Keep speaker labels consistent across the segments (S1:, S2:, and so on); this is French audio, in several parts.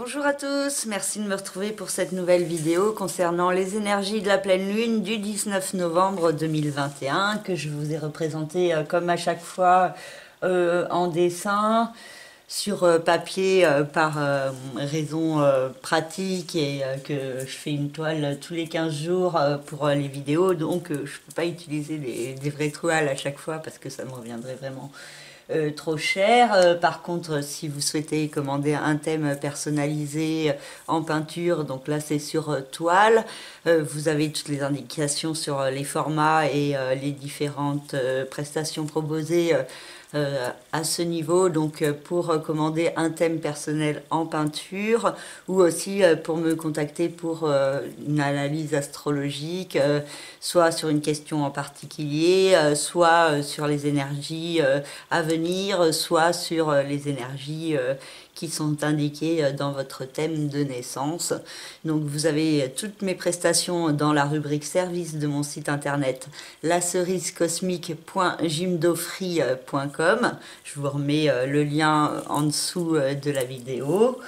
S1: Bonjour à tous, merci de me retrouver pour cette nouvelle vidéo concernant les énergies de la pleine lune du 19 novembre 2021 que je vous ai représenté comme à chaque fois en dessin sur papier par raison pratique et que je fais une toile tous les 15 jours pour les vidéos, donc je ne peux pas utiliser des vraies toiles à chaque fois parce que ça me reviendrait vraiment trop cher. Par contre, si vous souhaitez commander un thème personnalisé en peinture, donc là c'est sur toile, vous avez toutes les indications sur les formats et les différentes prestations proposées à ce niveau, donc pour commander un thème personnel en peinture ou aussi pour me contacter pour une analyse astrologique, soit sur une question en particulier, soit sur les énergies à venir, soit sur les énergies qui sont indiquées dans votre thème de naissance. Donc vous avez toutes mes prestations dans la rubrique service de mon site internet lacerisecosmique.jimdofree.com. Je vous remets le lien en dessous de la vidéo,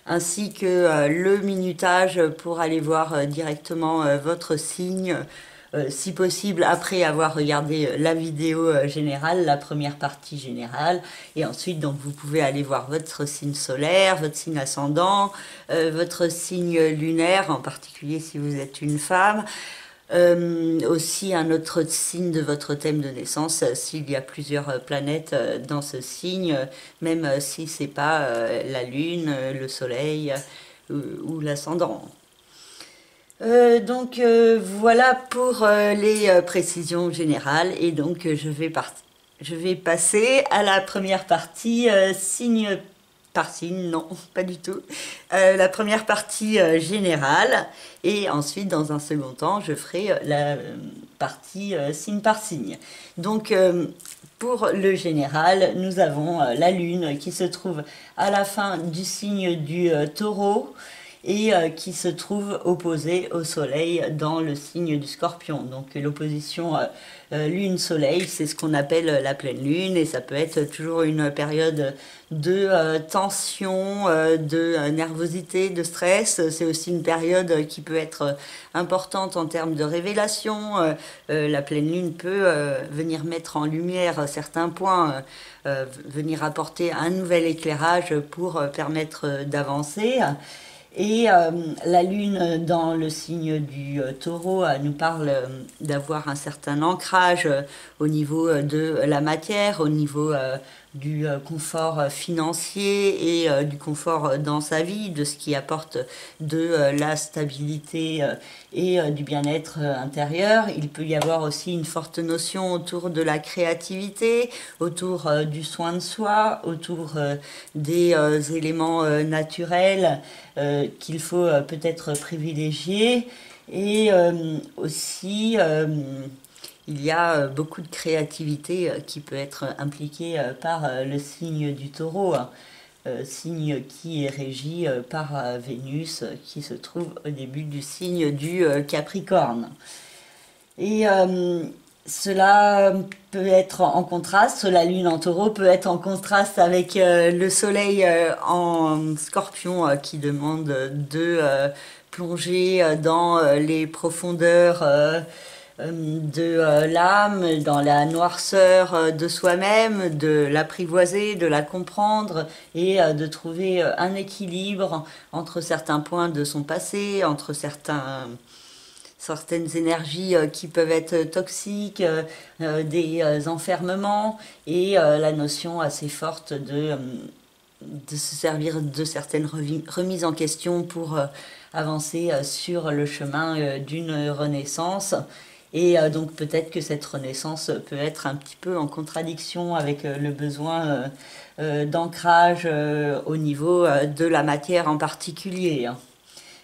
S1: ainsi que le minutage pour aller voir directement votre signe, si possible après avoir regardé la vidéo générale, la première partie générale, et ensuite donc vous pouvez aller voir votre signe solaire, votre signe ascendant, votre signe lunaire, en particulier si vous êtes une femme, aussi un autre signe de votre thème de naissance, s'il y a plusieurs planètes dans ce signe, même si c'est pas la lune, le soleil ou l'ascendant. Donc voilà pour les précisions générales, et donc je vais passer à la première partie signe par signe, non pas du tout, la première partie générale, et ensuite dans un second temps je ferai la partie signe par signe. Donc pour le général, nous avons la lune qui se trouve à la fin du signe du taureau, et qui se trouve opposé au soleil dans le signe du scorpion. Donc l'opposition lune-soleil, c'est ce qu'on appelle la pleine lune, et ça peut être toujours une période de tension, de nervosité, de stress. C'est aussi une période qui peut être importante en termes de révélation. La pleine lune peut venir mettre en lumière certains points, venir apporter un nouvel éclairage pour permettre d'avancer. Et la lune dans le signe du taureau nous parle d'avoir un certain ancrage au niveau de la matière, au niveau du confort financier et du confort dans sa vie, de ce qui apporte de la stabilité et du bien-être intérieur. Il peut y avoir aussi une forte notion autour de la créativité, autour du soin de soi, autour des éléments naturels qu'il faut peut-être privilégier, et aussi il y a beaucoup de créativité qui peut être impliquée par le signe du taureau, signe qui est régi par Vénus qui se trouve au début du signe du Capricorne. Et cela peut être en contraste, la lune en taureau peut être en contraste avec le soleil en scorpion qui demande de plonger dans les profondeurs de l'âme, dans la noirceur de soi-même, de l'apprivoiser, de la comprendre, et de trouver un équilibre entre certains points de son passé, entre certaines énergies qui peuvent être toxiques, des enfermements, et la notion assez forte de se servir de certaines remises en question pour avancer sur le chemin d'une renaissance. Et donc peut-être que cette renaissance peut être un petit peu en contradiction avec le besoin d'ancrage au niveau de la matière en particulier.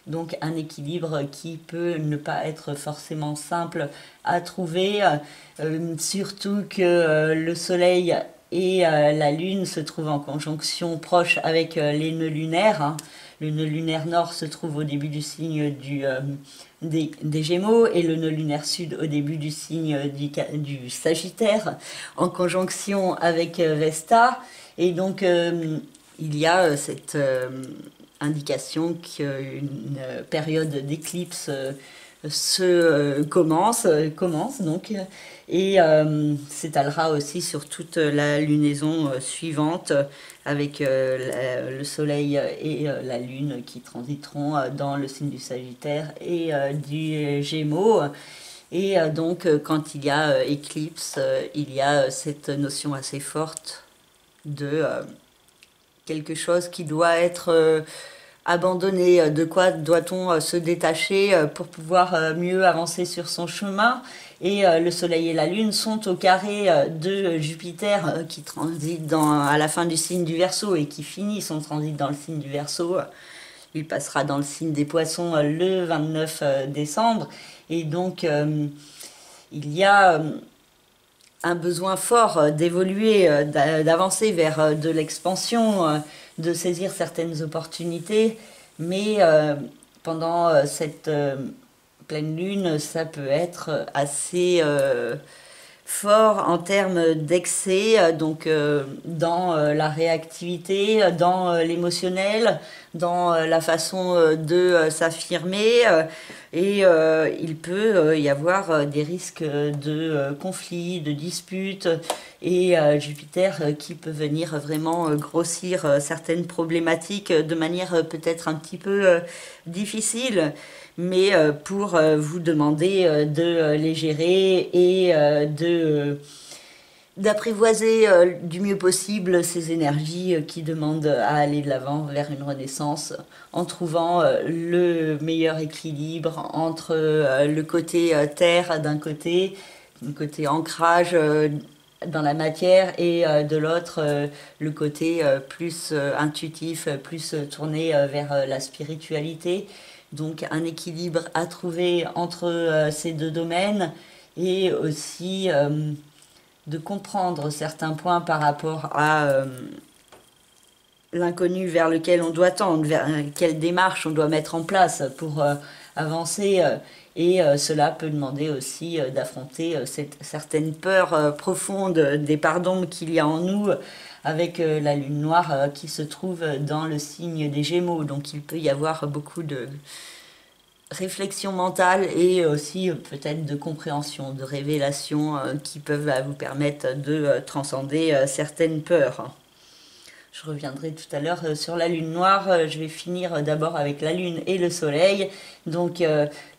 S1: Donc un équilibre qui peut ne pas être forcément simple à trouver, surtout que le soleil et la lune se trouvent en conjonction proche avec les nœuds lunaires. Le nœud lunaire nord se trouve au début du signe des Gémeaux, et le nœud lunaire sud au début du signe du Sagittaire, en conjonction avec Vesta. Et donc il y a cette indication qu'une période d'éclipse commence donc, et s'étalera aussi sur toute la lunaison suivante, avec le soleil et la lune qui transiteront dans le signe du Sagittaire et du Gémeaux. Et donc quand il y a éclipse, il y a cette notion assez forte de quelque chose qui doit être abandonné. De quoi doit-on se détacher pour pouvoir mieux avancer sur son chemin? Et le soleil et la lune sont au carré de Jupiter qui transite à la fin du signe du Verseau et qui finit son transit dans le signe du Verseau. Il passera dans le signe des Poissons le 29 décembre. Et donc, il y a un besoin fort d'évoluer, d'avancer vers de l'expansion, de saisir certaines opportunités. Mais pendant cette pleine lune, ça peut être assez fort en termes d'excès, donc dans la réactivité, dans l'émotionnel, dans la façon de s'affirmer, et il peut y avoir des risques de conflits, de disputes, et Jupiter qui peut venir vraiment grossir certaines problématiques de manière peut-être un petit peu difficile, mais pour vous demander de les gérer et d'apprivoiser du mieux possible ces énergies qui demandent à aller de l'avant vers une renaissance, en trouvant le meilleur équilibre entre le côté terre d'un côté, le côté ancrage dans la matière, et de l'autre le côté plus intuitif, plus tourné vers la spiritualité. Donc un équilibre à trouver entre ces deux domaines, et aussi de comprendre certains points par rapport à l'inconnu vers lequel on doit tendre, vers quelle démarche on doit mettre en place pour avancer. Et cela peut demander aussi d'affronter certaines peurs profondes, des parts d'ombre qu'il y a en nous, avec la lune noire qui se trouve dans le signe des Gémeaux. Donc il peut y avoir beaucoup de réflexion mentale et aussi peut-être de compréhension, de révélation qui peuvent vous permettre de transcender certaines peurs. Je reviendrai tout à l'heure sur la lune noire. Je vais finir d'abord avec la lune et le soleil. Donc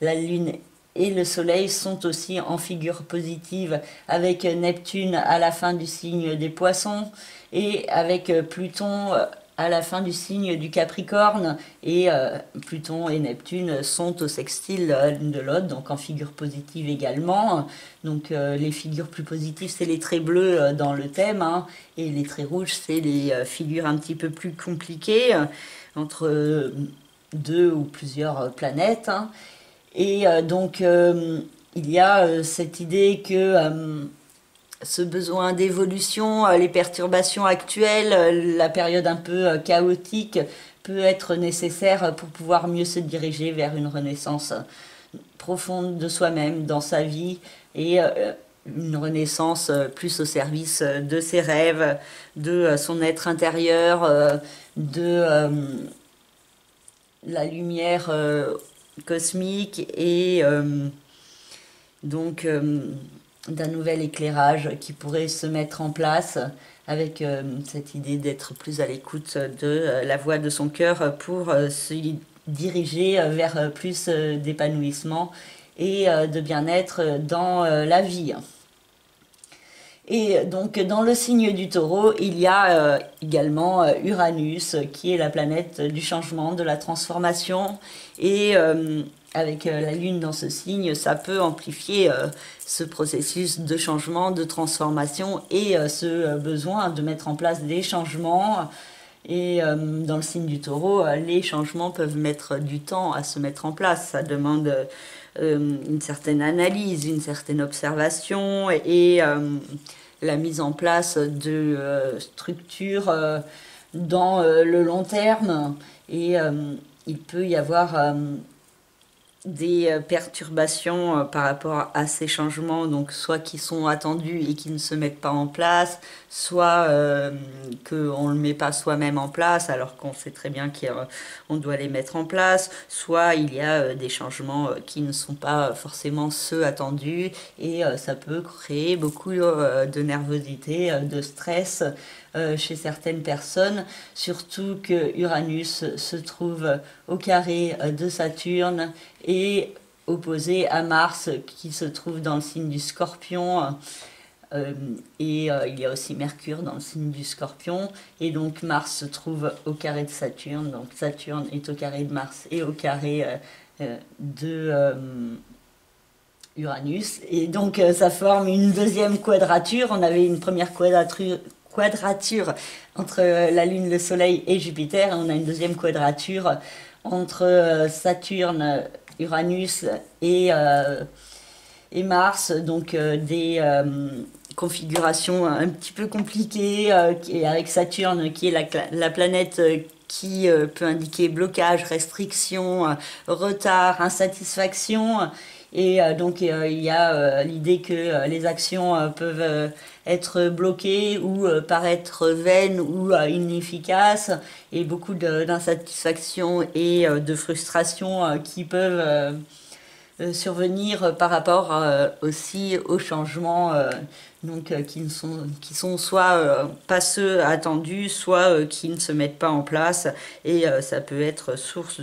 S1: la lune et le soleil sont aussi en figure positive, avec Neptune à la fin du signe des Poissons et avec Pluton à la fin du signe du Capricorne. Et Pluton et Neptune sont au sextile l'une de l'autre, donc en figure positive également. Donc les figures plus positives, c'est les traits bleus dans le thème, hein, et les traits rouges, c'est les figures un petit peu plus compliquées, entre deux ou plusieurs planètes, hein. Et donc il y a cette idée que ce besoin d'évolution, les perturbations actuelles, la période un peu chaotique peut être nécessaire pour pouvoir mieux se diriger vers une renaissance profonde de soi-même dans sa vie, et une renaissance plus au service de ses rêves, de son être intérieur, de la lumière cosmique, et donc d'un nouvel éclairage qui pourrait se mettre en place, avec cette idée d'être plus à l'écoute de la voix de son cœur pour se diriger vers plus d'épanouissement et de bien-être dans la vie. Et donc dans le signe du Taureau, il y a également Uranus, qui est la planète du changement, de la transformation, et avec la lune dans ce signe, ça peut amplifier ce processus de changement, de transformation, et ce besoin de mettre en place des changements. Et dans le signe du Taureau, les changements peuvent mettre du temps à se mettre en place. Ça demande une certaine analyse, une certaine observation, et la mise en place de structures dans le long terme. Et il peut y avoir des perturbations par rapport à ces changements, donc soit qui sont attendus et qui ne se mettent pas en place, soit qu'on ne le met pas soi-même en place alors qu'on sait très bien qu'on doit les mettre en place, soit il y a des changements qui ne sont pas forcément ceux attendus et ça peut créer beaucoup de nervosité, de stress chez certaines personnes, surtout que Uranus se trouve au carré de Saturne et opposé à Mars qui se trouve dans le signe du Scorpion. Il y a aussi Mercure dans le signe du Scorpion, et donc Mars se trouve au carré de Saturne, donc Saturne est au carré de Mars et au carré de Uranus, et donc ça forme une deuxième quadrature. On avait une première quadrature entre la Lune, le Soleil et Jupiter, et on a une deuxième quadrature entre Saturne, Uranus et Mars, donc des configurations un petit peu compliquées, avec Saturne qui est la planète qui peut indiquer blocage, restriction, retard, insatisfaction. Et donc il y a l'idée que les actions peuvent être bloquées ou paraître vaines ou inefficaces, et beaucoup d'insatisfaction et de frustration qui peuvent survenir par rapport aussi aux changements qui sont soit pas ceux attendus, soit qui ne se mettent pas en place, et ça peut être source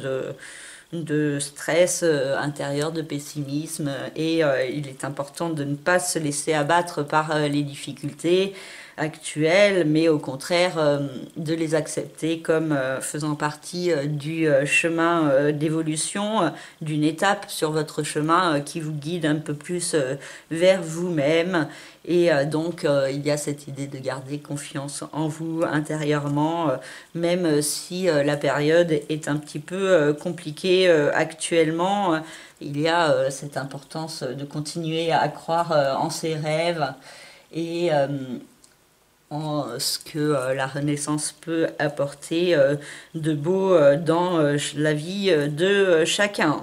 S1: de stress intérieur, de pessimisme, et il est important de ne pas se laisser abattre par les difficultés actuelles, mais au contraire de les accepter comme faisant partie du chemin d'évolution, d'une étape sur votre chemin qui vous guide un peu plus vers vous-même. Et donc il y a cette idée de garder confiance en vous intérieurement, même si la période est un petit peu compliquée actuellement. Il y a cette importance de continuer à croire en ses rêves et en ce que la Renaissance peut apporter de beau dans la vie de chacun.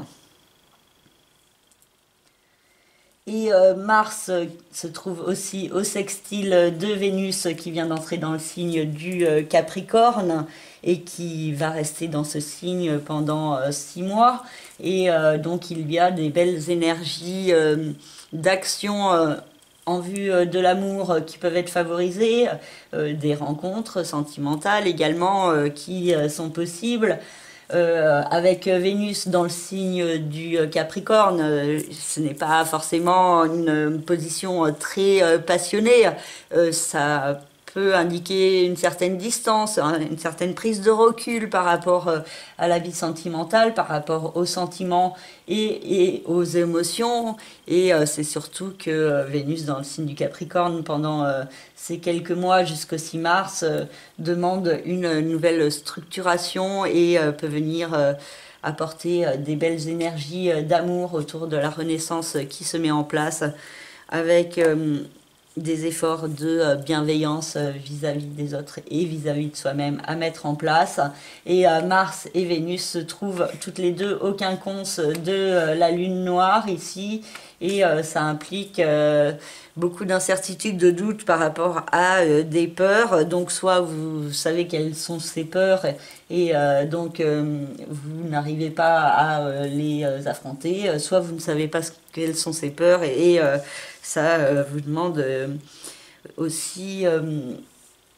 S1: Et Mars se trouve aussi au sextile de Vénus qui vient d'entrer dans le signe du Capricorne et qui va rester dans ce signe pendant 6 mois. Et donc il y a des belles énergies d'action en vue de l'amour qui peuvent être favorisées, des rencontres sentimentales également qui sont possibles. Avec Vénus dans le signe du Capricorne, ce n'est pas forcément une position très passionnée. Ça peut indiquer une certaine distance, hein, une certaine prise de recul par rapport à la vie sentimentale, par rapport aux sentiments et aux émotions. Et c'est surtout que Vénus dans le signe du Capricorne pendant ces quelques mois jusqu'au 6 mars demande une nouvelle structuration et peut venir apporter des belles énergies d'amour autour de la Renaissance qui se met en place, avec des efforts de bienveillance vis-à-vis des autres et vis-à-vis de soi-même à mettre en place. Et Mars et Vénus se trouvent toutes les deux au quinconce de la Lune noire ici, et ça implique beaucoup d'incertitudes, de doutes par rapport à des peurs. Donc soit vous savez quelles sont ces peurs et donc vous n'arrivez pas à les affronter, soit vous ne savez pas quelles sont ces peurs, et ça vous demande aussi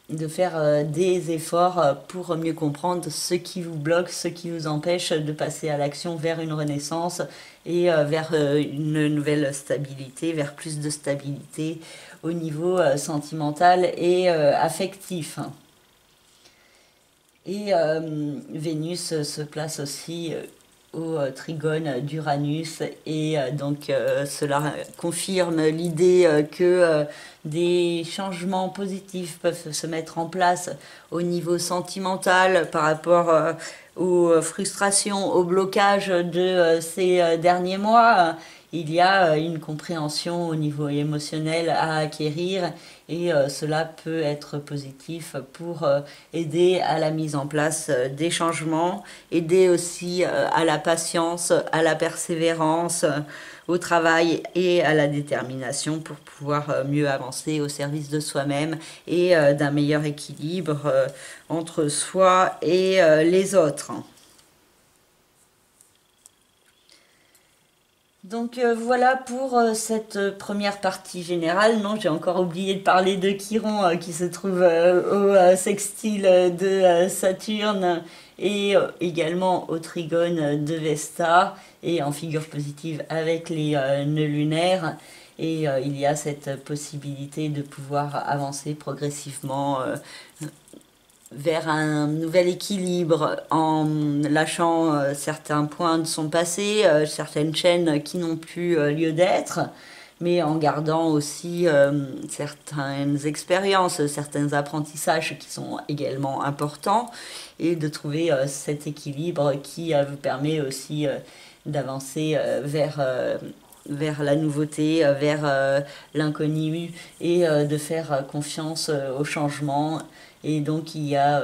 S1: de faire des efforts pour mieux comprendre ce qui vous bloque, ce qui vous empêche de passer à l'action vers une renaissance et vers une nouvelle stabilité, vers plus de stabilité au niveau sentimental et affectif. Et Vénus se place aussi au trigone d'Uranus, et donc cela confirme l'idée que des changements positifs peuvent se mettre en place au niveau sentimental par rapport aux frustrations, aux blocages de ces derniers mois. il y a une compréhension au niveau émotionnel à acquérir et cela peut être positif pour aider à la mise en place des changements, aider aussi à la patience, à la persévérance, au travail et à la détermination pour pouvoir mieux avancer au service de soi-même et d'un meilleur équilibre entre soi et les autres. Donc voilà pour cette première partie générale. Non, j'ai encore oublié de parler de Chiron qui se trouve au sextile de Saturne et également au trigone de Vesta et en figure positive avec les nœuds lunaires. Et il y a cette possibilité de pouvoir avancer progressivement vers un nouvel équilibre en lâchant certains points de son passé, certaines chaînes qui n'ont plus lieu d'être, mais en gardant aussi certaines expériences, certains apprentissages qui sont également importants, et de trouver cet équilibre qui vous permet aussi d'avancer vers la nouveauté, vers l'inconnu et de faire confiance au changement. Et donc il y a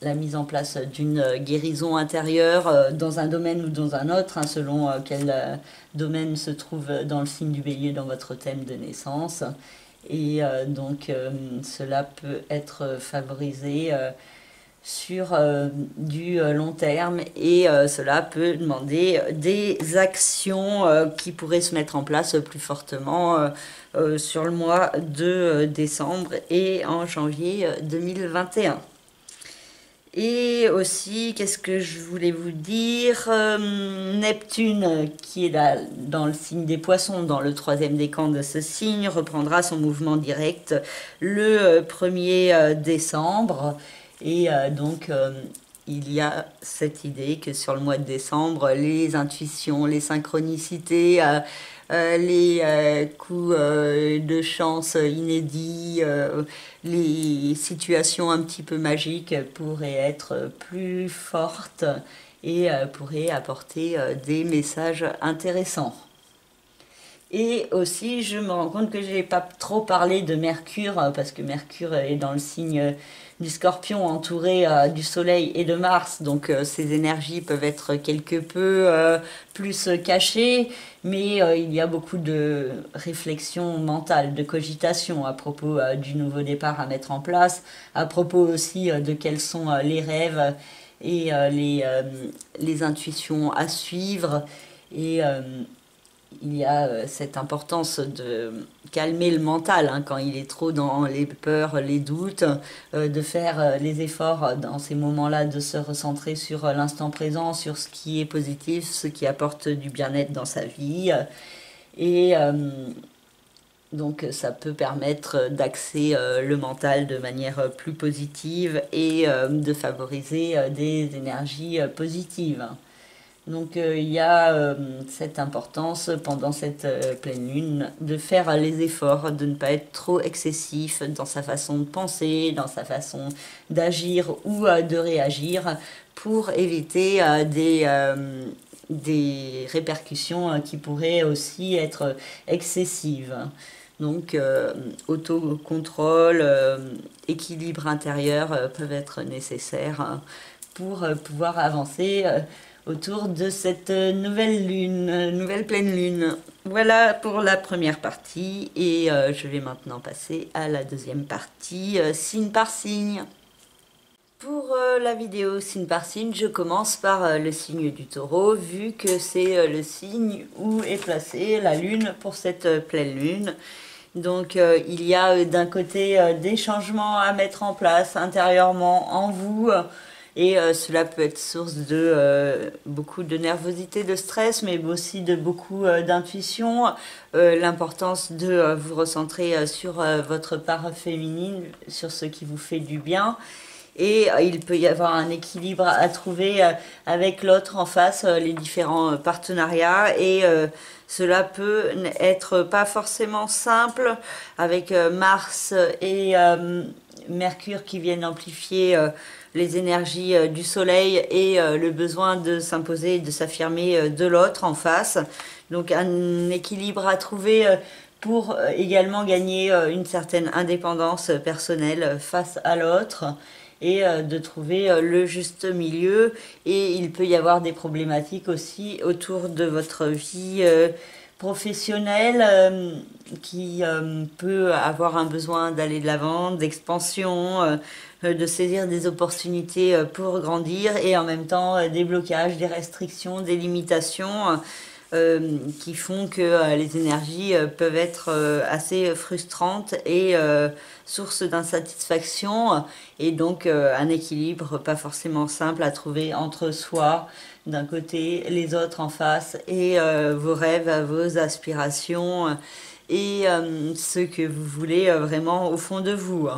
S1: la mise en place d'une guérison intérieure dans un domaine ou dans un autre, hein, selon quel domaine se trouve dans le signe du Bélier dans votre thème de naissance. Et donc cela peut être favorisé sur du long terme et cela peut demander des actions qui pourraient se mettre en place plus fortement sur le mois de décembre et en janvier 2021. Et aussi, qu'est-ce que je voulais vous dire, Neptune, qui est là dans le signe des Poissons, dans le troisième décan de ce signe, reprendra son mouvement direct le 1er décembre. Et donc, il y a cette idée que sur le mois de décembre, les intuitions, les synchronicités, les coups de chance inédits, les situations un petit peu magiques pourraient être plus fortes et pourraient apporter des messages intéressants. Et aussi, je me rends compte que je n'ai pas trop parlé de Mercure, parce que Mercure est dans le signe du Scorpion, entouré du Soleil et de Mars. Donc ces énergies peuvent être quelque peu plus cachées, mais il y a beaucoup de réflexion mentale, de cogitation à propos du nouveau départ à mettre en place, à propos aussi de quels sont les rêves et les intuitions à suivre. Et il y a cette importance de calmer le mental hein, quand il est trop dans les peurs, les doutes, de faire les efforts dans ces moments-là, de se recentrer sur l'instant présent, sur ce qui est positif, ce qui apporte du bien-être dans sa vie. Et donc ça peut permettre d'axer le mental de manière plus positive et de favoriser des énergies positives. Donc il y a cette importance pendant cette pleine lune de faire les efforts, de ne pas être trop excessif dans sa façon de penser, dans sa façon d'agir ou de réagir pour éviter des répercussions qui pourraient aussi être excessives. Donc autocontrôle, équilibre intérieur peuvent être nécessaires pour pouvoir avancer autour de cette nouvelle lune, nouvelle pleine lune. Voilà pour la première partie et je vais maintenant passer à la deuxième partie, signe par signe. Pour la vidéo signe par signe, je commence par le signe du Taureau, vu que c'est le signe où est placée la lune pour cette pleine lune. Donc il y a d'un côté des changements à mettre en place intérieurement en vous, et cela peut être source de beaucoup de nervosité, de stress, mais aussi de beaucoup d'intuition. L'importance de vous recentrer sur votre part féminine, sur ce qui vous fait du bien. Et il peut y avoir un équilibre à trouver avec l'autre en face, les différents partenariats. Et cela peut être pas forcément simple avec Mars et Mercure qui viennent amplifier les énergies du soleil et le besoin de s'imposer et de s'affirmer de l'autre en face. Donc un équilibre à trouver pour également gagner une certaine indépendance personnelle face à l'autre et de trouver le juste milieu. Et il peut y avoir des problématiques aussi autour de votre vie professionnelle qui peut avoir un besoin d'aller de l'avant, d'expansion, de saisir des opportunités pour grandir et en même temps des blocages, des restrictions, des limitations qui font que les énergies peuvent être assez frustrantes et source d'insatisfaction et donc un équilibre pas forcément simple à trouver entre soi d'un côté, les autres en face et vos rêves, vos aspirations et ce que vous voulez vraiment au fond de vous.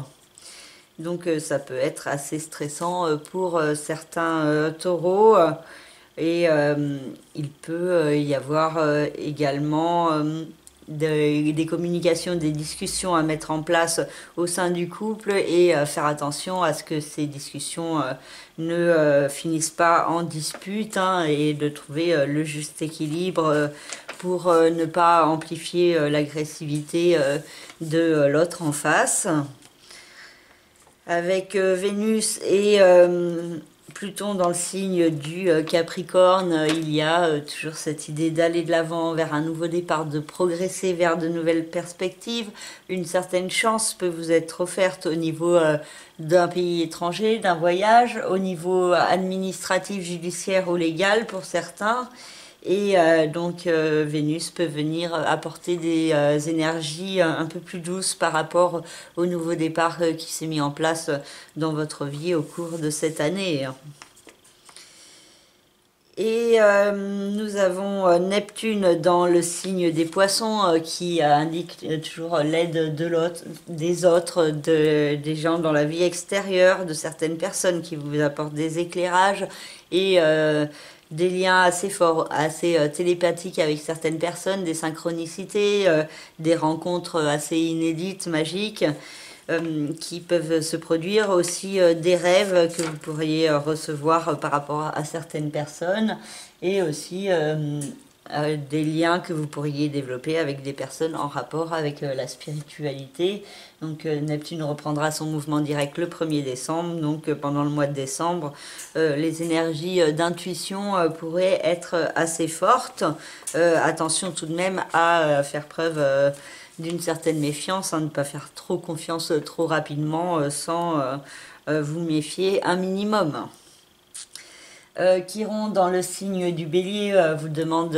S1: Donc ça peut être assez stressant pour certains taureaux. Et il peut y avoir également des communications, des discussions à mettre en place au sein du couple et faire attention à ce que ces discussions ne finissent pas en dispute et de trouver le juste équilibre pour ne pas amplifier l'agressivité de l'autre en face. Avec Vénus et Pluton dans le signe du Capricorne, il y a toujours cette idée d'aller de l'avant vers un nouveau départ, de progresser vers de nouvelles perspectives. Une certaine chance peut vous être offerte au niveau d'un pays étranger, d'un voyage, au niveau administratif, judiciaire ou légal pour certains. Et donc Vénus peut venir apporter des énergies un peu plus douces par rapport au nouveau départ qui s'est mis en place dans votre vie au cours de cette année. Et nous avons Neptune dans le signe des poissons qui indique toujours l'aide de l'autre, des autres, des gens dans la vie extérieure, de certaines personnes qui vous apportent des éclairages et des liens assez forts, assez télépathiques avec certaines personnes, des synchronicités, des rencontres assez inédites, magiques, qui peuvent se produire, aussi des rêves que vous pourriez recevoir par rapport à certaines personnes, et aussi des liens que vous pourriez développer avec des personnes en rapport avec la spiritualité. Donc Neptune reprendra son mouvement direct le 1er décembre, donc pendant le mois de décembre, les énergies d'intuition pourraient être assez fortes. Attention tout de même à faire preuve d'une certaine méfiance, ne pas faire trop confiance trop rapidement sans vous méfier un minimum. Chiron dans le signe du Bélier vous demande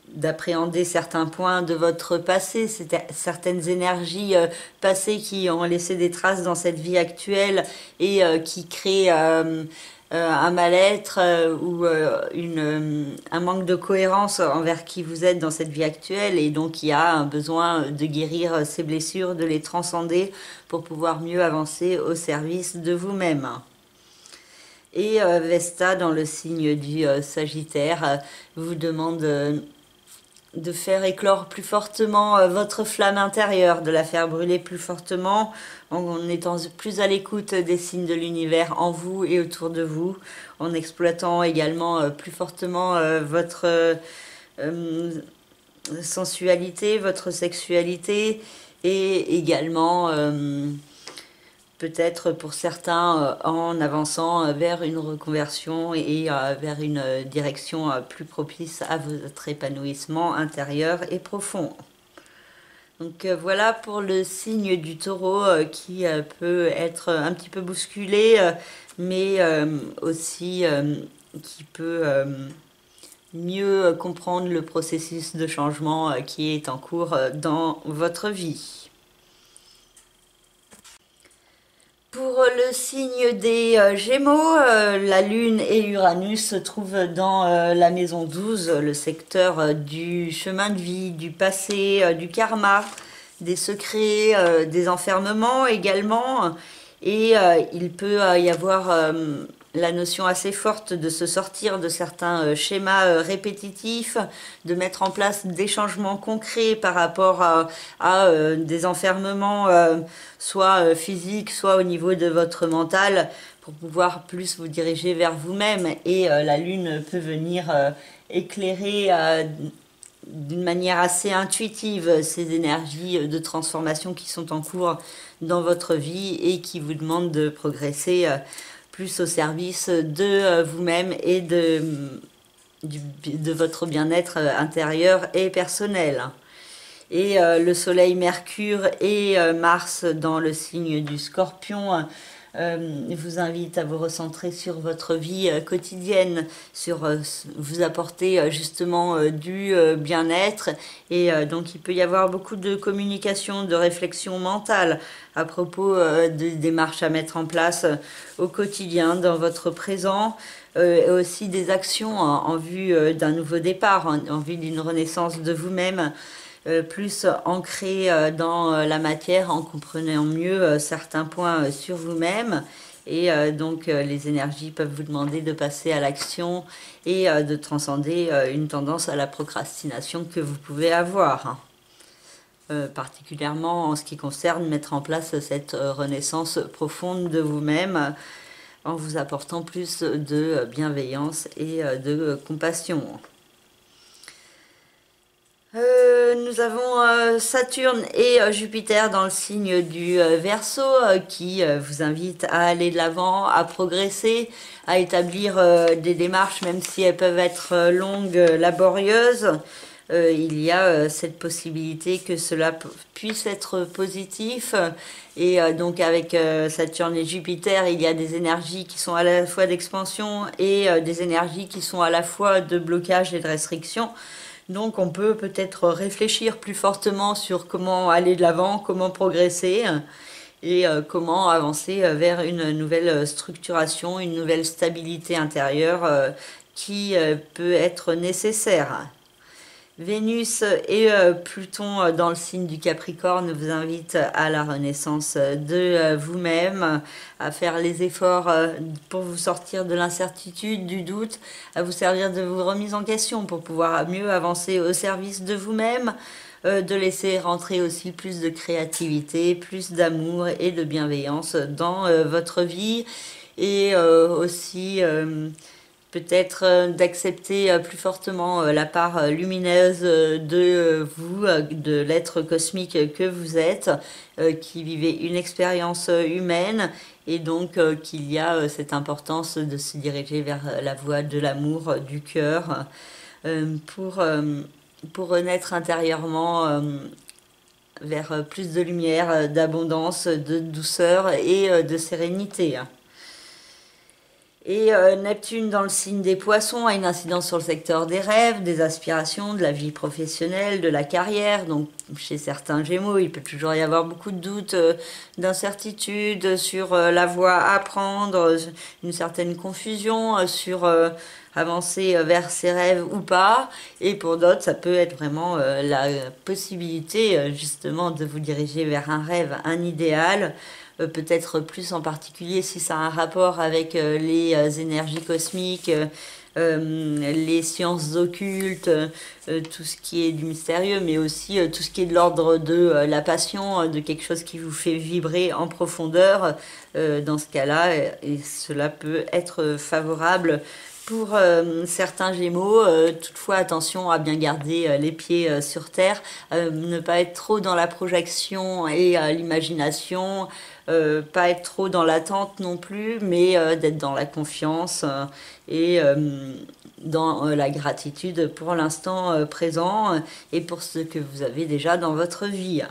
S1: d'appréhender certains points de votre passé, certaines énergies passées qui ont laissé des traces dans cette vie actuelle et qui créent un mal-être ou un manque de cohérence envers qui vous êtes dans cette vie actuelle, et donc il y a un besoin de guérir ces blessures, de les transcender pour pouvoir mieux avancer au service de vous-même. Et Vesta dans le signe du Sagittaire vous demande de faire éclore plus fortement votre flamme intérieure, de la faire brûler plus fortement en étant plus à l'écoute des signes de l'univers en vous et autour de vous, en exploitant également plus fortement votre sensualité, votre sexualité, et également peut-être pour certains en avançant vers une reconversion et vers une direction plus propice à votre épanouissement intérieur et profond. Donc voilà pour le signe du Taureau qui peut être un petit peu bousculé, mais aussi qui peut mieux comprendre le processus de changement qui est en cours dans votre vie. Pour le signe des Gémeaux, la Lune et Uranus se trouvent dans la maison 12, le secteur du chemin de vie, du passé, du karma, des secrets, des enfermements également. Et il peut y avoir la notion assez forte de se sortir de certains schémas répétitifs, de mettre en place des changements concrets par rapport à des enfermements, soit physiques, soit au niveau de votre mental, pour pouvoir plus vous diriger vers vous-même. Et la lune peut venir éclairer d'une manière assez intuitive ces énergies de transformation qui sont en cours dans votre vie et qui vous demandent de progresser plus au service de vous-même et de votre bien-être intérieur et personnel. Et le soleil, Mercure et Mars dans le signe du Scorpion vous invite à vous recentrer sur votre vie quotidienne, sur vous apporter justement du bien-être. Et donc il peut y avoir beaucoup de communication, de réflexion mentale à propos des démarches à mettre en place au quotidien, dans votre présent. Et aussi des actions en vue d'un nouveau départ, en vue d'une renaissance de vous-même. Plus ancré dans la matière, en comprenant mieux certains points sur vous-même. Et donc les énergies peuvent vous demander de passer à l'action et de transcender une tendance à la procrastination que vous pouvez avoir. Particulièrement en ce qui concerne mettre en place cette renaissance profonde de vous-même en vous apportant plus de bienveillance et de compassion. Nous avons Saturne et Jupiter dans le signe du Verseau qui vous invitent à aller de l'avant, à progresser, à établir des démarches même si elles peuvent être longues, laborieuses. Il y a cette possibilité que cela puisse être positif et donc avec Saturne et Jupiter il y a des énergies qui sont à la fois d'expansion et des énergies qui sont à la fois de blocage et de restriction. Donc on peut peut-être réfléchir plus fortement sur comment aller de l'avant, comment progresser et comment avancer vers une nouvelle structuration, une nouvelle stabilité intérieure qui peut être nécessaire. Vénus et Pluton dans le signe du Capricorne vous invitent à la renaissance de vous-même, à faire les efforts pour vous sortir de l'incertitude, du doute, à vous servir de vos remises en question pour pouvoir mieux avancer au service de vous-même, de laisser rentrer aussi plus de créativité, plus d'amour et de bienveillance dans votre vie et aussi peut-être d'accepter plus fortement la part lumineuse de vous, de l'être cosmique que vous êtes, qui vivez une expérience humaine et donc qu'il y a cette importance de se diriger vers la voie de l'amour, du cœur, pour renaître intérieurement vers plus de lumière, d'abondance, de douceur et de sérénité. Et Neptune dans le signe des Poissons a une incidence sur le secteur des rêves, des aspirations, de la vie professionnelle, de la carrière. Donc chez certains Gémeaux, il peut toujours y avoir beaucoup de doutes, d'incertitudes sur la voie à prendre, une certaine confusion sur avancer vers ses rêves ou pas. Et pour d'autres, ça peut être vraiment la possibilité justement de vous diriger vers un rêve, un idéal. Peut-être plus en particulier si ça a un rapport avec les énergies cosmiques, les sciences occultes, tout ce qui est du mystérieux, mais aussi tout ce qui est de l'ordre de la passion, de quelque chose qui vous fait vibrer en profondeur. Dans ce cas-là, et cela peut être favorable pour certains Gémeaux. Toutefois, attention à bien garder les pieds sur terre, ne pas être trop dans la projection et l'imagination, pas être trop dans l'attente non plus, mais d'être dans la confiance et dans la gratitude pour l'instant présent et pour ce que vous avez déjà dans votre vie.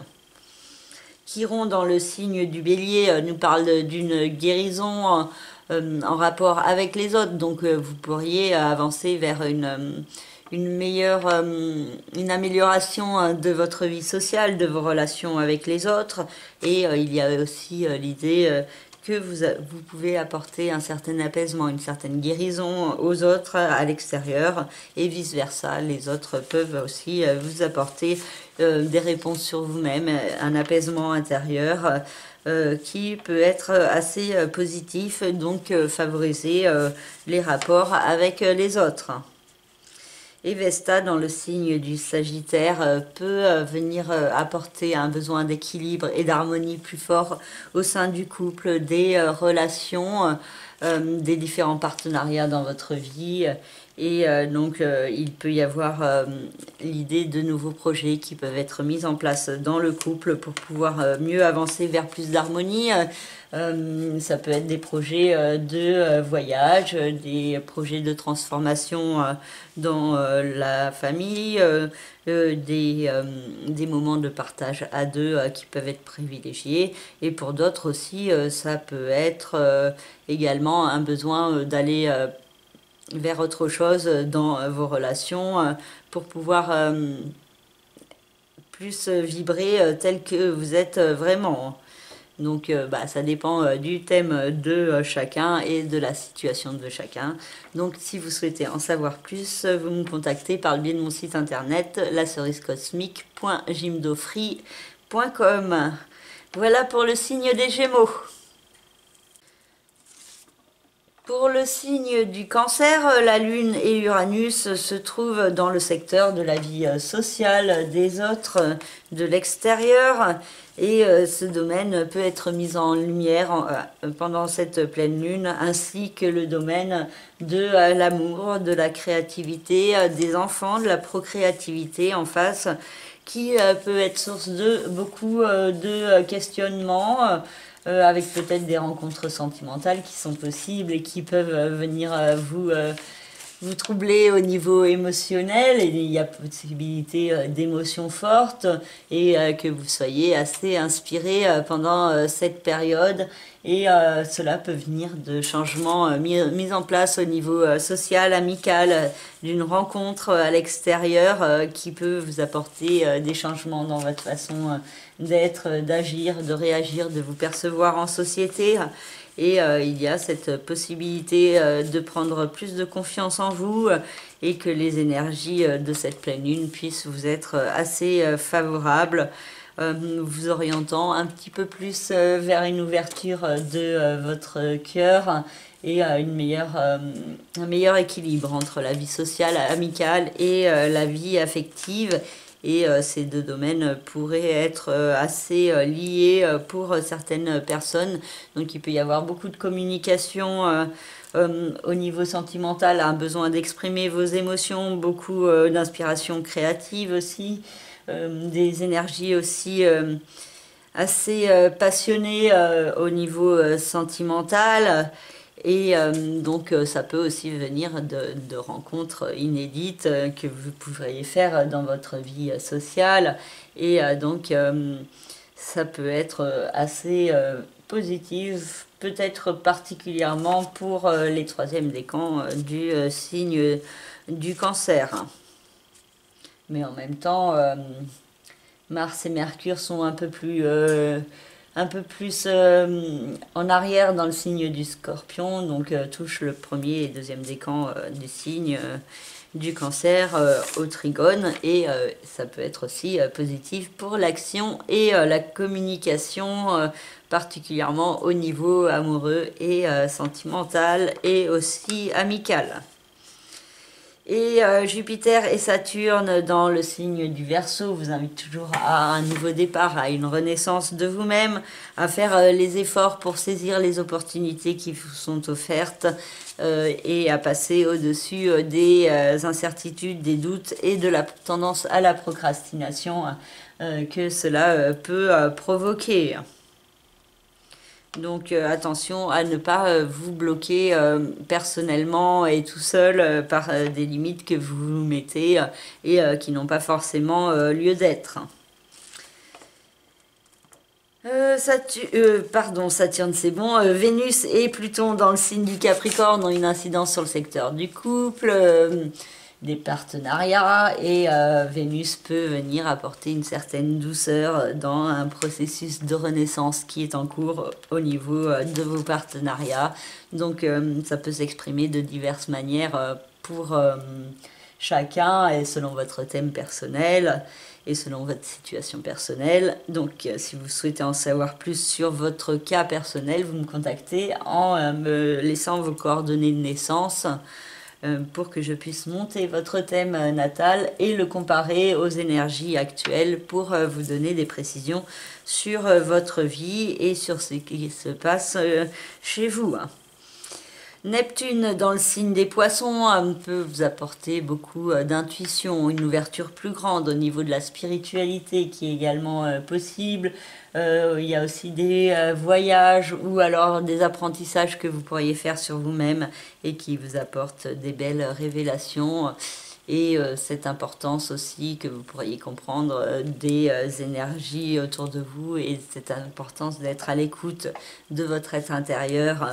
S1: Chiron dans le signe du Bélier nous parle d'une guérison en rapport avec les autres, donc vous pourriez avancer vers une meilleure, une amélioration de votre vie sociale, de vos relations avec les autres, et il y a aussi l'idée que vous pouvez apporter un certain apaisement, une certaine guérison aux autres à l'extérieur, et vice-versa, les autres peuvent aussi vous apporter des réponses sur vous-même, un apaisement intérieur qui peut être assez positif, donc favoriser les rapports avec les autres. Et Vesta, dans le signe du Sagittaire, peut venir apporter un besoin d'équilibre et d'harmonie plus fort au sein du couple, des relations, des différents partenariats dans votre vie. Et donc, il peut y avoir l'idée de nouveaux projets qui peuvent être mis en place dans le couple pour pouvoir mieux avancer vers plus d'harmonie. Ça peut être des projets de voyage, des projets de transformation dans la famille, des moments de partage à deux qui peuvent être privilégiés. Et pour d'autres aussi, ça peut être également un besoin d'aller vers autre chose dans vos relations pour pouvoir plus vibrer tel que vous êtes vraiment. Donc ça dépend du thème de chacun et de la situation de chacun. Donc si vous souhaitez en savoir plus, vous me contactez par le biais de mon site internet lacerisecosmique.gymdofree.com. Voilà pour le signe des Gémeaux. Pour le signe du Cancer, la Lune et Uranus se trouvent dans le secteur de la vie sociale des autres, de l'extérieur, et ce domaine peut être mis en lumière pendant cette pleine lune, ainsi que le domaine de l'amour, de la créativité, des enfants, de la procréativité en face, qui peut être source de beaucoup de questionnements. Avec peut-être des rencontres sentimentales qui sont possibles et qui peuvent venir vous troubler au niveau émotionnel, et il y a possibilité d'émotions fortes et que vous soyez assez inspiré pendant cette période, et cela peut venir de changements mis en place au niveau social, amical, d'une rencontre à l'extérieur qui peut vous apporter des changements dans votre façon d'être, d'agir, de réagir, de vous percevoir en société. Et il y a cette possibilité de prendre plus de confiance en vous et que les énergies de cette pleine lune puissent vous être assez favorables, vous orientant un petit peu plus vers une ouverture de votre cœur et un meilleur équilibre entre la vie sociale, amicale et la vie affective. Et ces deux domaines pourraient être assez liés pour certaines personnes. Donc il peut y avoir beaucoup de communication au niveau sentimental, un besoin d'exprimer vos émotions, beaucoup d'inspiration créative aussi, des énergies aussi assez passionnées au niveau sentimental. Et donc ça peut aussi venir de rencontres inédites que vous pourriez faire dans votre vie sociale. Et donc ça peut être assez positif, peut-être particulièrement pour les troisièmes décans du signe du Cancer. Mais en même temps, Mars et Mercure sont un peu plus en arrière dans le signe du Scorpion, donc touche le premier et deuxième décan du signe du Cancer au Trigone, et ça peut être aussi positif pour l'action et la communication, particulièrement au niveau amoureux et sentimental et aussi amical. Et Jupiter et Saturne dans le signe du Verseau vous invitent toujours à un nouveau départ, à une renaissance de vous-même, à faire les efforts pour saisir les opportunités qui vous sont offertes et à passer au-dessus des incertitudes, des doutes et de la tendance à la procrastination que cela peut provoquer. Donc attention à ne pas vous bloquer personnellement et tout seul par des limites que vous vous mettez et qui n'ont pas forcément lieu d'être. Saturne c'est bon. Vénus et Pluton dans le signe du Capricorne ont une incidence sur le secteur du couple, des partenariats, et Vénus peut venir apporter une certaine douceur dans un processus de renaissance qui est en cours au niveau de vos partenariats. Donc ça peut s'exprimer de diverses manières pour chacun et selon votre thème personnel et selon votre situation personnelle. Donc si vous souhaitez en savoir plus sur votre cas personnel, vous me contactez en me laissant vos coordonnées de naissance pour que je puisse monter votre thème natal et le comparer aux énergies actuelles pour vous donner des précisions sur votre vie et sur ce qui se passe chez vous. Neptune dans le signe des poissons peut vous apporter beaucoup d'intuition, une ouverture plus grande au niveau de la spiritualité qui est également possible. Il y a aussi des voyages ou alors des apprentissages que vous pourriez faire sur vous-même et qui vous apportent des belles révélations. Et cette importance aussi que vous pourriez comprendre des énergies autour de vous et cette importance d'être à l'écoute de votre être intérieur.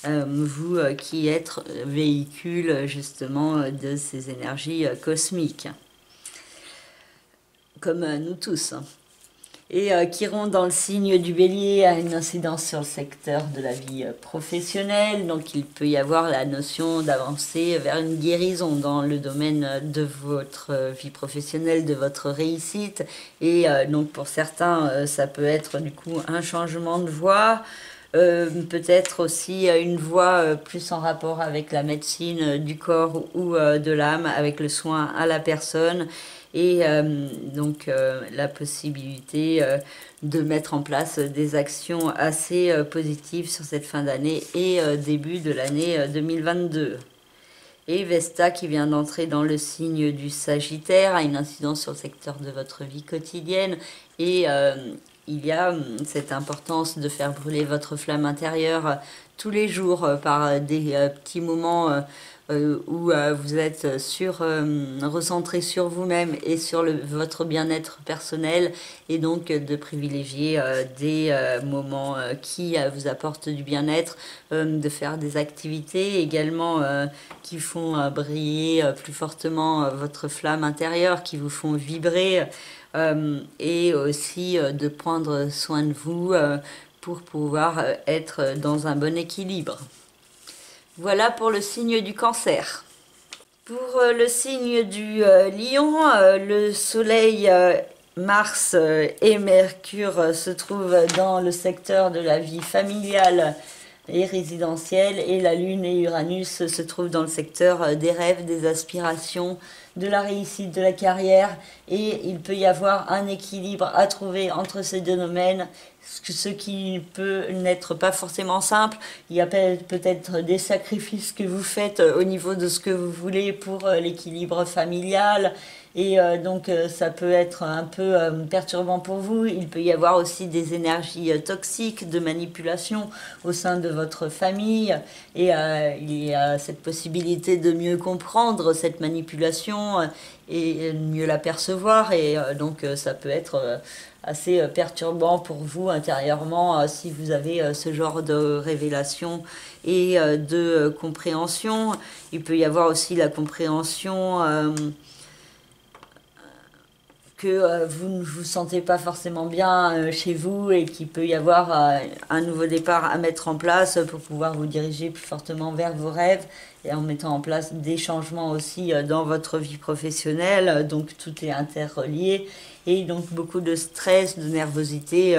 S1: Vous qui êtes véhicule justement de ces énergies cosmiques, comme nous tous. Et Chiron dans le signe du Bélier a une incidence sur le secteur de la vie professionnelle, donc il peut y avoir la notion d'avancer vers une guérison dans le domaine de votre vie professionnelle, de votre réussite, et donc pour certains ça peut être du coup un changement de voie. Peut-être aussi une voie plus en rapport avec la médecine du corps ou de l'âme, avec le soin à la personne et donc la possibilité de mettre en place des actions assez positives sur cette fin d'année et début de l'année 2022. Et Vesta qui vient d'entrer dans le signe du Sagittaire a une incidence sur le secteur de votre vie quotidienne et il y a cette importance de faire brûler votre flamme intérieure tous les jours par des petits moments où vous êtes recentré sur vous-même et sur votre bien-être personnel et donc de privilégier des moments qui vous apportent du bien-être, de faire des activités également qui font briller plus fortement votre flamme intérieure, qui vous font vibrer. Et aussi de prendre soin de vous pour pouvoir être dans un bon équilibre. Voilà pour le signe du Cancer. Pour le signe du Lion, le Soleil, Mars et Mercure se trouvent dans le secteur de la vie familiale et résidentielle, et la Lune et Uranus se trouvent dans le secteur des rêves, des aspirations, de la réussite, de la carrière, et il peut y avoir un équilibre à trouver entre ces deux domaines, ce qui peut n'être pas forcément simple. Il y a peut-être des sacrifices que vous faites au niveau de ce que vous voulez pour l'équilibre familial, et donc ça peut être un peu perturbant pour vous. Il peut y avoir aussi des énergies toxiques de manipulation au sein de votre famille, et il y a cette possibilité de mieux comprendre cette manipulation et mieux l'apercevoir, et donc ça peut être assez perturbant pour vous intérieurement si vous avez ce genre de révélation et de compréhension. Il peut y avoir aussi la compréhension que vous ne vous sentez pas forcément bien chez vous et qu'il peut y avoir un nouveau départ à mettre en place pour pouvoir vous diriger plus fortement vers vos rêves, et en mettant en place des changements aussi dans votre vie professionnelle. Donc tout est interrelié, et donc beaucoup de stress, de nervosité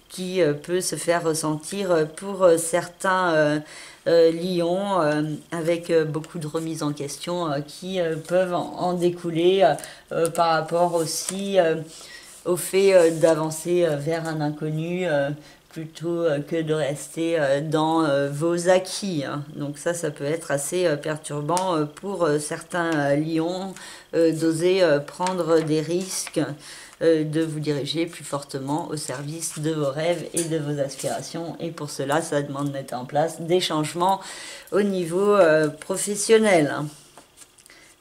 S1: qui peut se faire ressentir pour certains lions, avec beaucoup de remises en question qui peuvent en découler par rapport aussi au fait d'avancer vers un inconnu plutôt que de rester dans vos acquis. Donc ça peut être assez perturbant pour certains lions d'oser prendre des risques, de vous diriger plus fortement au service de vos rêves et de vos aspirations. Et pour cela, ça demande de mettre en place des changements au niveau professionnel.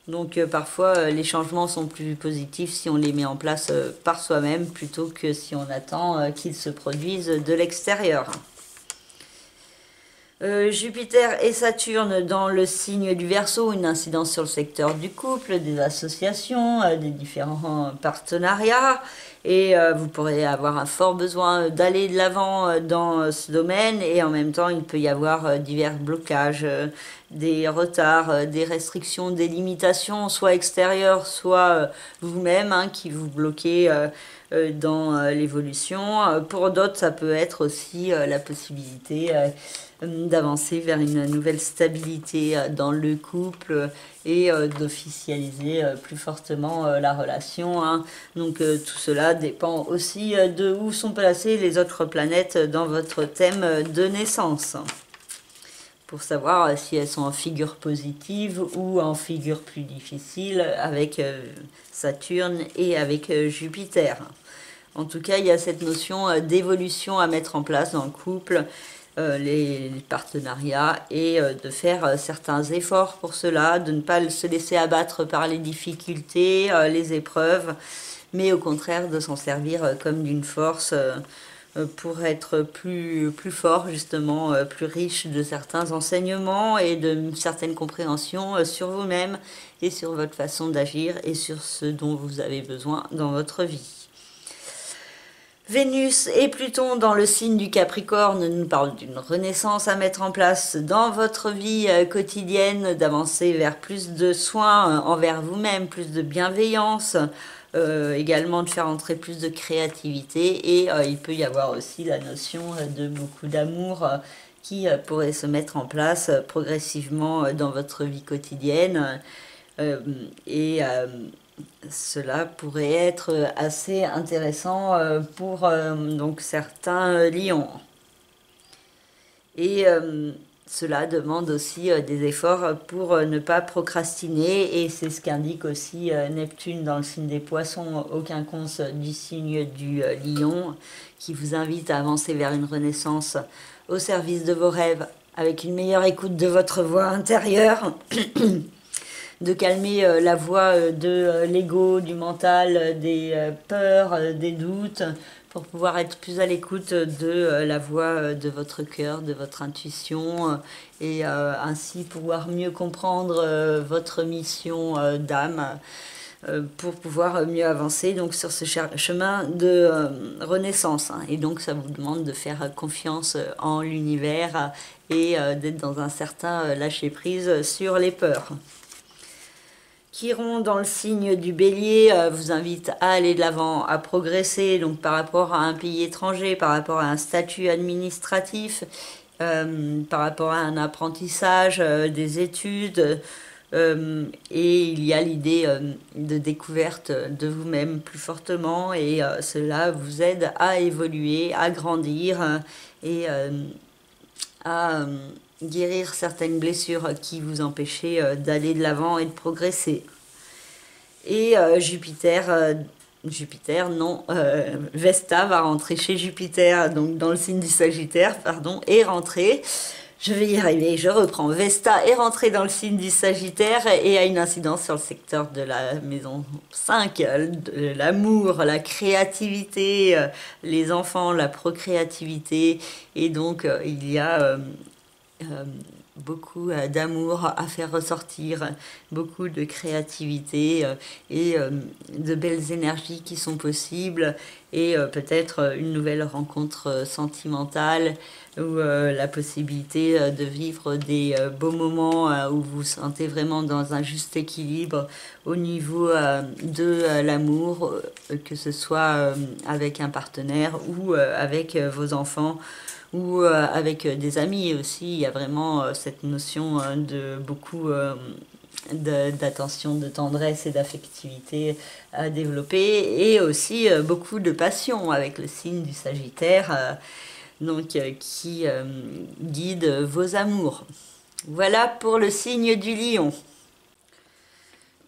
S1: Donc parfois, les changements sont plus positifs si on les met en place par soi-même plutôt que si on attend qu'ils se produisent de l'extérieur. Jupiter et Saturne dans le signe du Verseau, une incidence sur le secteur du couple, des associations, des différents partenariats, et vous pourrez avoir un fort besoin d'aller de l'avant dans ce domaine, et en même temps il peut y avoir divers blocages des retards, des restrictions, des limitations, soit extérieures, soit vous-même, hein, qui vous bloquez dans l'évolution. Pour d'autres, ça peut être aussi la possibilité d'avancer vers une nouvelle stabilité dans le couple et d'officialiser plus fortement la relation, hein. Donc tout cela dépend aussi de où sont placées les autres planètes dans votre thème de naissance, pour savoir si elles sont en figure positive ou en figure plus difficile avec Saturne et avec Jupiter. En tout cas, il y a cette notion d'évolution à mettre en place dans le couple, les partenariats, et de faire certains efforts pour cela, de ne pas se laisser abattre par les difficultés, les épreuves, mais au contraire de s'en servir comme d'une force pour être plus fort, justement, plus riche de certains enseignements et de certaines compréhensions sur vous-même et sur votre façon d'agir et sur ce dont vous avez besoin dans votre vie. Vénus et Pluton dans le signe du Capricorne nous parlent d'une renaissance à mettre en place dans votre vie quotidienne, d'avancer vers plus de soins envers vous-même, plus de bienveillance, également de faire entrer plus de créativité, et il peut y avoir aussi la notion de beaucoup d'amour qui pourrait se mettre en place progressivement dans votre vie quotidienne, et cela pourrait être assez intéressant pour donc certains lions. Et cela demande aussi des efforts pour ne pas procrastiner, et c'est ce qu'indique aussi Neptune dans le signe des Poissons, au quinconce du signe du Lion, qui vous invite à avancer vers une renaissance au service de vos rêves, avec une meilleure écoute de votre voix intérieure, de calmer la voix de l'ego, du mental, des peurs, des doutes, pour pouvoir être plus à l'écoute de la voix de votre cœur, de votre intuition, et ainsi pouvoir mieux comprendre votre mission d'âme, pour pouvoir mieux avancer donc sur ce chemin de renaissance, hein. Et donc ça vous demande de faire confiance en l'univers et d'être dans un certain lâcher-prise sur les peurs. Chiron dans le signe du Bélier vous invite à aller de l'avant, à progresser, donc par rapport à un pays étranger, par rapport à un statut administratif, par rapport à un apprentissage, des études, et il y a l'idée de découverte de vous-même plus fortement, et cela vous aide à évoluer, à grandir, et à guérir certaines blessures qui vous empêchaient d'aller de l'avant et de progresser. Et Vesta va rentrer chez Jupiter, donc dans le signe du Sagittaire, pardon, est rentrée. Je vais y arriver, je reprends. Vesta est rentrée dans le signe du Sagittaire et a une incidence sur le secteur de la maison 5, de l'amour, la créativité, les enfants, la procréativité. Et donc, il y a beaucoup d'amour à faire ressortir, beaucoup de créativité et de belles énergies qui sont possibles, et peut-être une nouvelle rencontre sentimentale, ou la possibilité de vivre des beaux moments où vous vous sentez vraiment dans un juste équilibre au niveau de l'amour, que ce soit avec un partenaire ou avec vos enfants, ou avec des amis aussi. Il y a vraiment cette notion de beaucoup d'attention, de tendresse et d'affectivité à développer, et aussi beaucoup de passion avec le signe du Sagittaire, qui guide vos amours. Voilà pour le signe du Lion.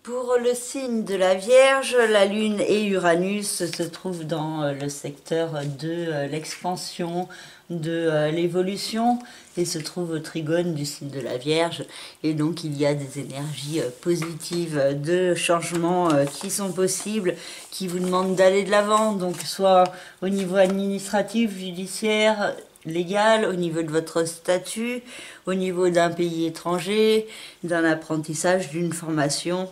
S1: Pour le signe de la Vierge, la Lune et Uranus se trouvent dans le secteur de l'expansion, de l'évolution, et se trouvent au trigone du signe de la Vierge. Et donc il y a des énergies positives de changement qui sont possibles, qui vous demandent d'aller de l'avant, donc soit au niveau administratif, judiciaire, légal, au niveau de votre statut, au niveau d'un pays étranger, d'un apprentissage, d'une formation.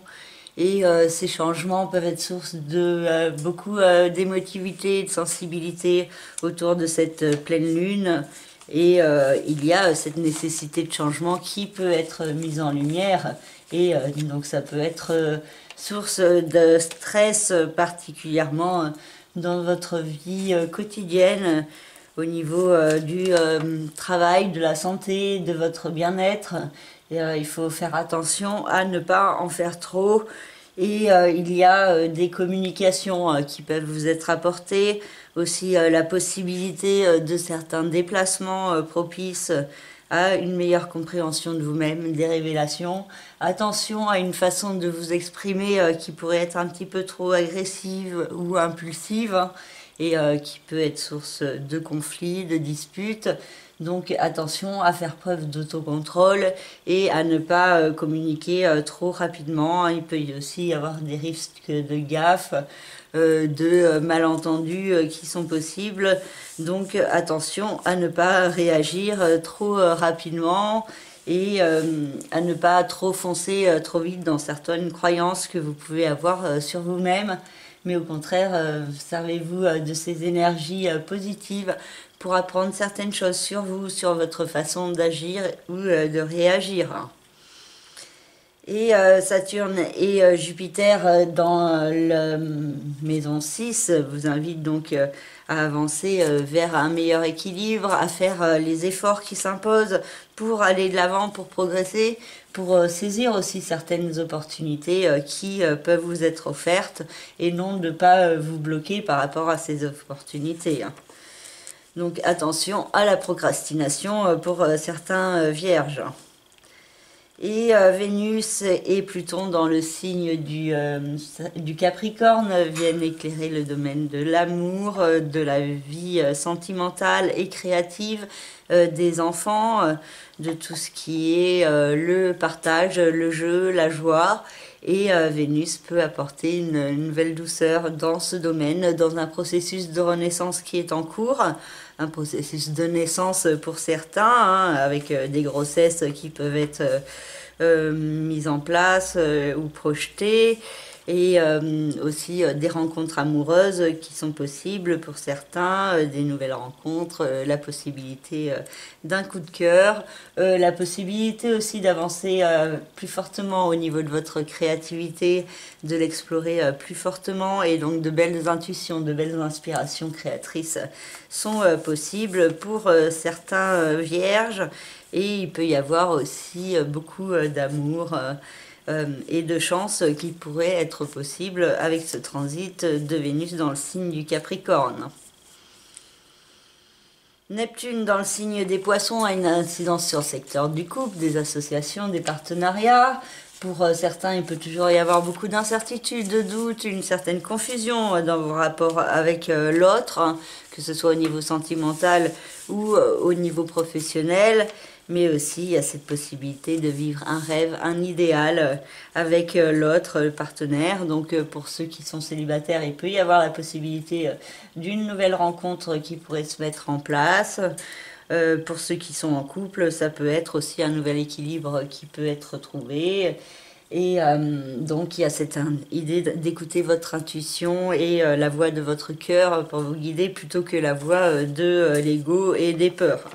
S1: Et ces changements peuvent être source de beaucoup d'émotivité et de sensibilité autour de cette pleine lune. Et il y a cette nécessité de changement qui peut être mise en lumière. Et donc ça peut être source de stress particulièrement dans votre vie quotidienne au niveau du travail, de la santé, de votre bien-être. Il faut faire attention à ne pas en faire trop. Et il y a des communications qui peuvent vous être apportées, aussi la possibilité de certains déplacements propices à une meilleure compréhension de vous-même, des révélations. Attention à une façon de vous exprimer qui pourrait être un petit peu trop agressive ou impulsive, hein, et qui peut être source de conflits, de disputes. Donc attention à faire preuve d'autocontrôle et à ne pas communiquer trop rapidement. Il peut aussi y avoir des risques de gaffe, de malentendus qui sont possibles. Donc attention à ne pas réagir trop rapidement et à ne pas trop foncer trop vite dans certaines croyances que vous pouvez avoir sur vous-même. Mais au contraire, servez-vous de ces énergies positives pour apprendre certaines choses sur vous, sur votre façon d'agir ou de réagir. Et Saturne et Jupiter dans la maison 6 vous invitent donc à avancer vers un meilleur équilibre, à faire les efforts qui s'imposent pour aller de l'avant, pour progresser, pour saisir aussi certaines opportunités qui peuvent vous être offertes et non de ne pas vous bloquer par rapport à ces opportunités. Donc attention à la procrastination pour certains vierges. Et Vénus et Pluton dans le signe du Capricorne viennent éclairer le domaine de l'amour, de la vie sentimentale et créative des enfants, de tout ce qui est le partage, le jeu, la joie. Et Vénus peut apporter une nouvelle douceur dans ce domaine, dans un processus de renaissance qui est en cours. Un processus de naissance pour certains, hein, avec des grossesses qui peuvent être mises en place ou projetées, et aussi des rencontres amoureuses qui sont possibles pour certains, des nouvelles rencontres, la possibilité d'un coup de cœur, la possibilité aussi d'avancer plus fortement au niveau de votre créativité, de l'explorer plus fortement, et donc de belles intuitions, de belles inspirations créatrices sont possibles pour certains vierges. Et il peut y avoir aussi beaucoup d'amour et de chance qui pourrait être possible avec ce transit de Vénus dans le signe du Capricorne. Neptune dans le signe des Poissons a une incidence sur le secteur du couple, des associations, des partenariats. Pour certains, il peut toujours y avoir beaucoup d'incertitudes, de doutes, une certaine confusion dans vos rapports avec l'autre, hein, que ce soit au niveau sentimental ou au niveau professionnel. Mais aussi, il y a cette possibilité de vivre un rêve, un idéal avec l'autre, le partenaire. Donc, pour ceux qui sont célibataires, il peut y avoir la possibilité d'une nouvelle rencontre qui pourrait se mettre en place. Pour ceux qui sont en couple, ça peut être aussi un nouvel équilibre qui peut être trouvé. Et donc, il y a cette idée d'écouter votre intuition et la voix de votre cœur pour vous guider plutôt que la voix de l'ego et des peurs.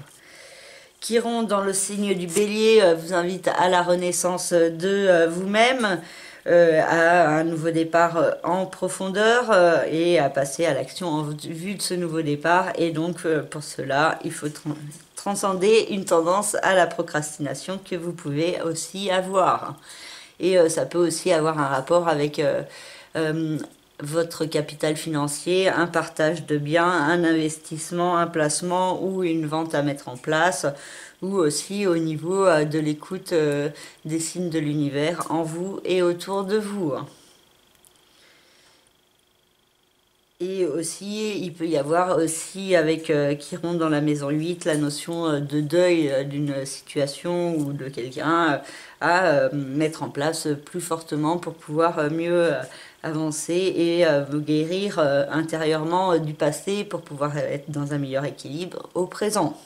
S1: Chiron dans le signe du Bélier vous invite à la renaissance de vous-même, à un nouveau départ en profondeur et à passer à l'action en vue de ce nouveau départ. Et donc pour cela, il faut transcender une tendance à la procrastination que vous pouvez aussi avoir. Et ça peut aussi avoir un rapport avec votre capital financier, un partage de biens, un investissement, un placement ou une vente à mettre en place, ou aussi au niveau de l'écoute des signes de l'univers en vous et autour de vous. Et aussi, il peut y avoir aussi avec Chiron dans la maison 8, la notion de deuil d'une situation ou de quelqu'un à mettre en place plus fortement pour pouvoir mieux avancer et vous guérir intérieurement du passé pour pouvoir être dans un meilleur équilibre au présent.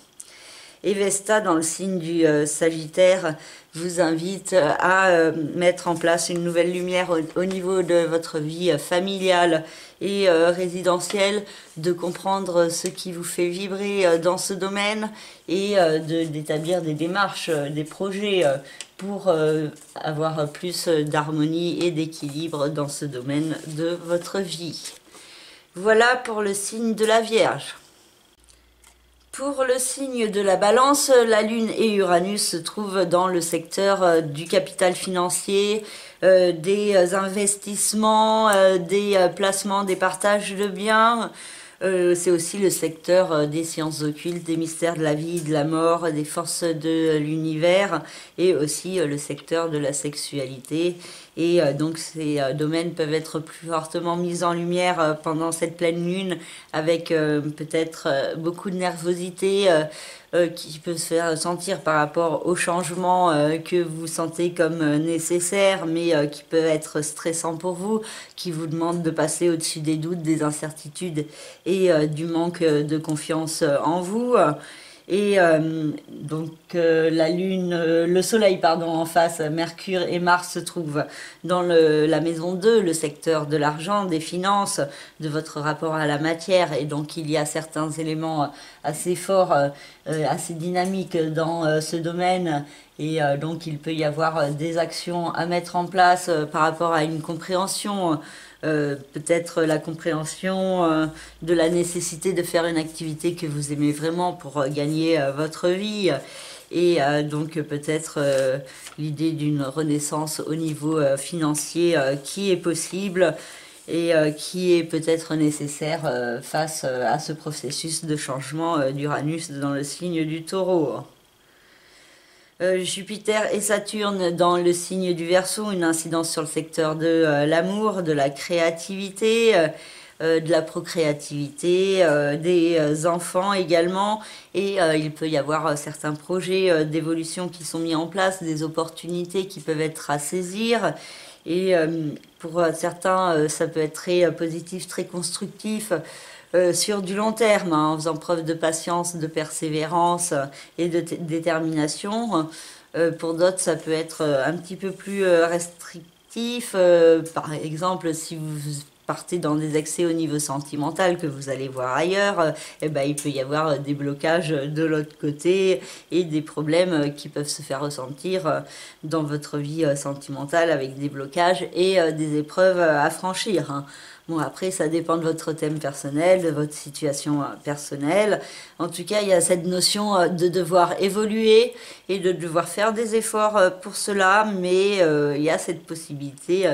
S1: Et Vesta, dans le signe du Sagittaire, vous invite à mettre en place une nouvelle lumière au niveau de votre vie familiale et résidentielle, de comprendre ce qui vous fait vibrer dans ce domaine et d'établir des démarches, des projets pour avoir plus d'harmonie et d'équilibre dans ce domaine de votre vie. Voilà pour le signe de la Vierge. Pour le signe de la Balance, la Lune et Uranus se trouvent dans le secteur du capital financier, des investissements, des placements, des partages de biens. C'est aussi le secteur des sciences occultes, des mystères de la vie, de la mort, des forces de l'univers, et aussi le secteur de la sexualité. Et donc ces domaines peuvent être plus fortement mis en lumière pendant cette pleine lune, avec peut-être beaucoup de nervosité qui peut se faire sentir par rapport aux changements que vous sentez comme nécessaires, mais qui peuvent être stressants pour vous, qui vous demandent de passer au-dessus des doutes, des incertitudes et du manque de confiance en vous. Et donc la Lune, le Soleil pardon, en face, Mercure et Mars se trouvent dans la maison 2, le secteur de l'argent, des finances, de votre rapport à la matière. Et donc il y a certains éléments assez forts, assez dynamiques dans ce domaine. Et donc il peut y avoir des actions à mettre en place par rapport à une compréhension. Peut-être la compréhension de la nécessité de faire une activité que vous aimez vraiment pour gagner votre vie, et donc peut-être l'idée d'une renaissance au niveau financier qui est possible et qui est peut-être nécessaire face à ce processus de changement d'Uranus dans le signe du Taureau. Jupiter et Saturne dans le signe du Verseau, une incidence sur le secteur de l'amour, de la créativité, de la procréativité, des enfants également. Et il peut y avoir certains projets d'évolution qui sont mis en place, des opportunités qui peuvent être à saisir. Et pour certains, ça peut être très positif, très constructif. Sur du long terme, hein, en faisant preuve de patience, de persévérance et de détermination. Pour d'autres, ça peut être un petit peu plus restrictif. Par exemple, si vous partez dans des excès au niveau sentimental que vous allez voir ailleurs, eh ben, il peut y avoir des blocages de l'autre côté et des problèmes qui peuvent se faire ressentir dans votre vie sentimentale avec des blocages et des épreuves à franchir, hein. Bon, après, ça dépend de votre thème personnel, de votre situation personnelle. En tout cas, il y a cette notion de devoir évoluer et de devoir faire des efforts pour cela, mais il y a cette possibilité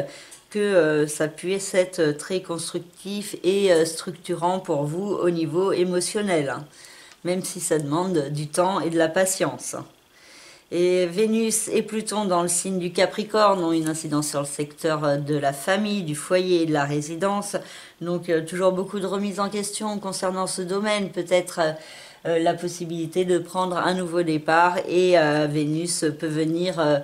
S1: que ça puisse être très constructif et structurant pour vous au niveau émotionnel, hein, même si ça demande du temps et de la patience. Et Vénus et Pluton dans le signe du Capricorne ont une incidence sur le secteur de la famille, du foyer et de la résidence. Donc toujours beaucoup de remises en question concernant ce domaine. Peut-être la possibilité de prendre un nouveau départ, et Vénus peut venir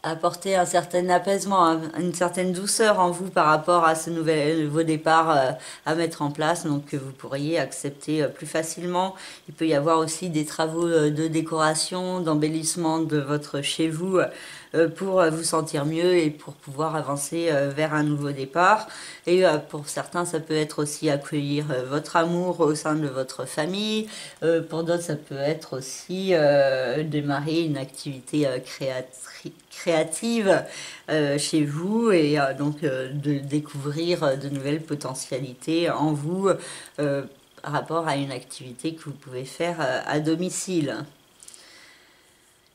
S1: apporter un certain apaisement, une certaine douceur en vous par rapport à ce nouveau départ à mettre en place, donc que vous pourriez accepter plus facilement. Il peut y avoir aussi des travaux de décoration, d'embellissement de votre chez vous pour vous sentir mieux et pour pouvoir avancer vers un nouveau départ. Et pour certains, ça peut être aussi accueillir votre amour au sein de votre famille. Pour d'autres, ça peut être aussi démarrer une activité créative chez vous, et donc de découvrir de nouvelles potentialités en vous par rapport à une activité que vous pouvez faire à domicile.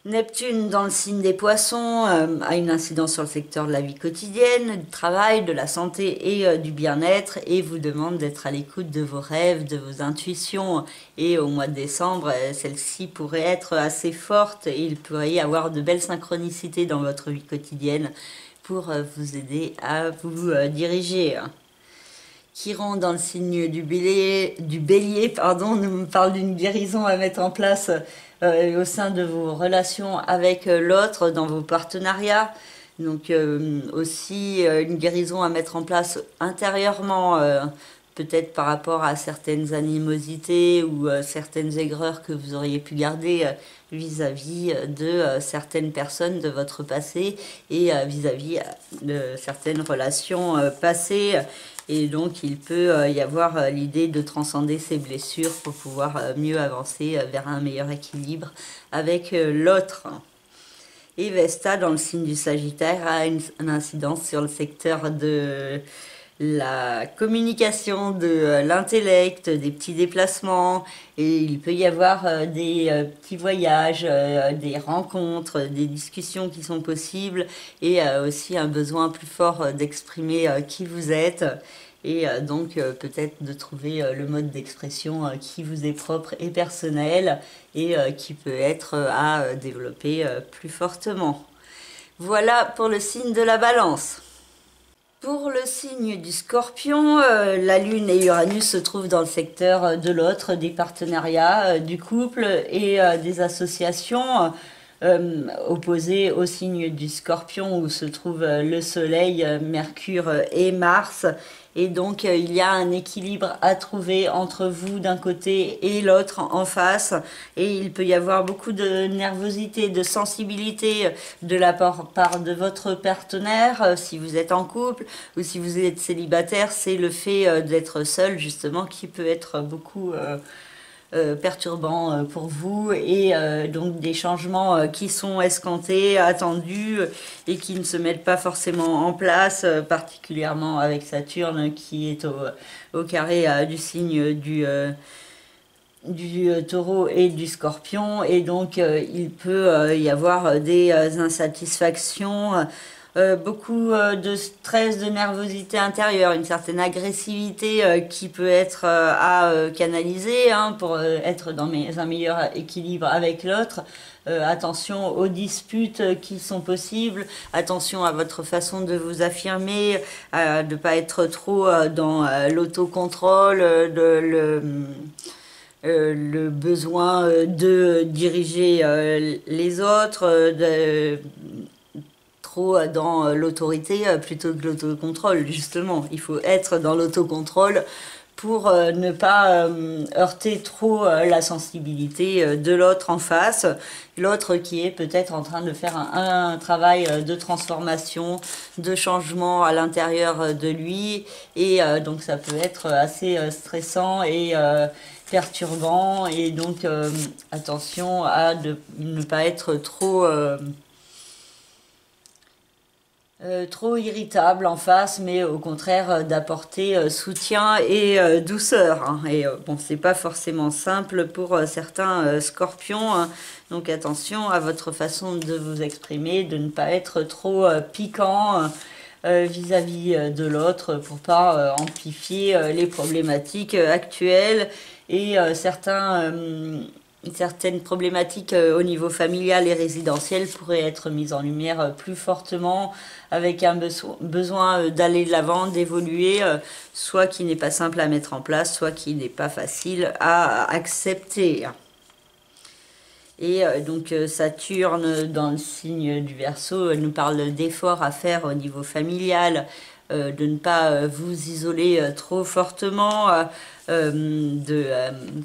S1: Neptune dans le signe des Poissons a une incidence sur le secteur de la vie quotidienne, du travail, de la santé et du bien-être, et vous demande d'être à l'écoute de vos rêves, de vos intuitions. Et au mois de décembre, celle-ci pourrait être assez forte et il pourrait y avoir de belles synchronicités dans votre vie quotidienne pour vous aider à vous diriger. Chiron dans le signe du Bélier, nous parle d'une guérison à mettre en place au sein de vos relations avec l'autre, dans vos partenariats. Donc aussi une guérison à mettre en place intérieurement, peut-être par rapport à certaines animosités ou certaines aigreurs que vous auriez pu garder vis-à-vis de certaines personnes de votre passé et vis-à-vis de certaines relations passées. Et donc, il peut y avoir l'idée de transcender ces blessures pour pouvoir mieux avancer vers un meilleur équilibre avec l'autre. Et Vesta, dans le signe du Sagittaire, a une incidence sur le secteur de la communication, de l'intellect, des petits déplacements. Et il peut y avoir des petits voyages, des rencontres, des discussions qui sont possibles. Et aussi un besoin plus fort d'exprimer qui vous êtes. Et donc peut-être de trouver le mode d'expression qui vous est propre et personnel et qui peut être à développer plus fortement. Voilà pour le signe de la Balance. Pour le signe du Scorpion, la Lune et Uranus se trouvent dans le secteur de l'autre, des partenariats, du couple et des associations. Opposé au signe du Scorpion où se trouvent le Soleil, Mercure et Mars. Et donc il y a un équilibre à trouver entre vous d'un côté et l'autre en face. Et il peut y avoir beaucoup de nervosité, de sensibilité de la part de votre partenaire. Si vous êtes en couple ou si vous êtes célibataire, c'est le fait d'être seul justement qui peut être beaucoup perturbant pour vous et donc des changements qui sont escomptés, attendus et qui ne se mettent pas forcément en place, particulièrement avec Saturne qui est au carré du signe du taureau et du scorpion et donc il peut y avoir des insatisfactions. Beaucoup de stress, de nervosité intérieure, une certaine agressivité qui peut être à canaliser pour être dans un meilleur équilibre avec l'autre. Attention aux disputes qui sont possibles, attention à votre façon de vous affirmer, de ne pas être trop dans l'autocontrôle, le besoin de diriger les autres, trop dans l'autorité plutôt que l'autocontrôle, justement. Il faut être dans l'autocontrôle pour ne pas heurter trop la sensibilité de l'autre en face. L'autre qui est peut-être en train de faire un travail de transformation, de changement à l'intérieur de lui. Et donc ça peut être assez stressant et perturbant. Et donc attention à ne pas être trop irritable en face, mais au contraire d'apporter soutien et douceur. Et bon, c'est pas forcément simple pour certains scorpions, donc attention à votre façon de vous exprimer, de ne pas être trop piquant vis-à-vis de l'autre pour pas amplifier les problématiques actuelles et certaines problématiques au niveau familial et résidentiel pourraient être mises en lumière plus fortement avec un besoin d'aller de l'avant, d'évoluer, soit qui n'est pas simple à mettre en place, soit qui n'est pas facile à accepter. Et donc Saturne dans le signe du Verseau nous parle d'efforts à faire au niveau familial, de ne pas vous isoler trop fortement, de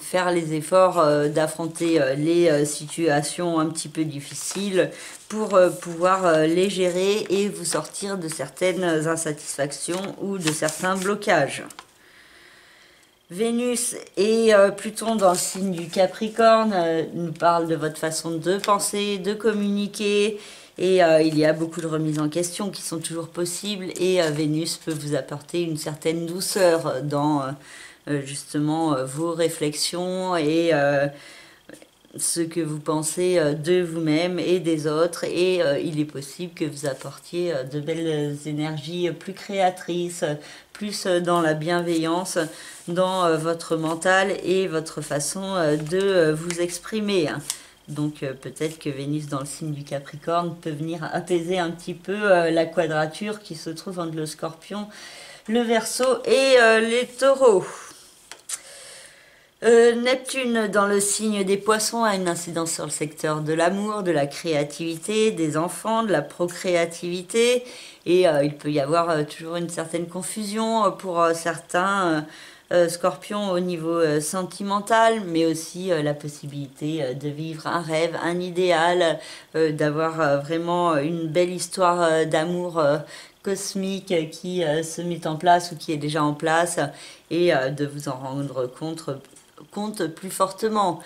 S1: faire les efforts d'affronter les situations un petit peu difficiles pour pouvoir les gérer et vous sortir de certaines insatisfactions ou de certains blocages. Vénus et Pluton dans le signe du Capricorne nous parlent de votre façon de penser, de communiquer. Et il y a beaucoup de remises en question qui sont toujours possibles. Et Vénus peut vous apporter une certaine douceur dans justement vos réflexions et ce que vous pensez de vous-même et des autres. Et il est possible que vous apportiez de belles énergies plus créatrices, plus dans la bienveillance, dans votre mental et votre façon de vous exprimer. Donc peut-être que Vénus dans le signe du Capricorne peut venir apaiser un petit peu la quadrature qui se trouve entre le Scorpion, le Verseau et les Taureaux. Neptune dans le signe des Poissons a une incidence sur le secteur de l'amour, de la créativité, des enfants, de la procréativité et il peut y avoir toujours une certaine confusion pour certains Scorpion au niveau sentimental, mais aussi la possibilité de vivre un rêve, un idéal, d'avoir vraiment une belle histoire d'amour cosmique qui se met en place ou qui est déjà en place et de vous en rendre compte plus fortement.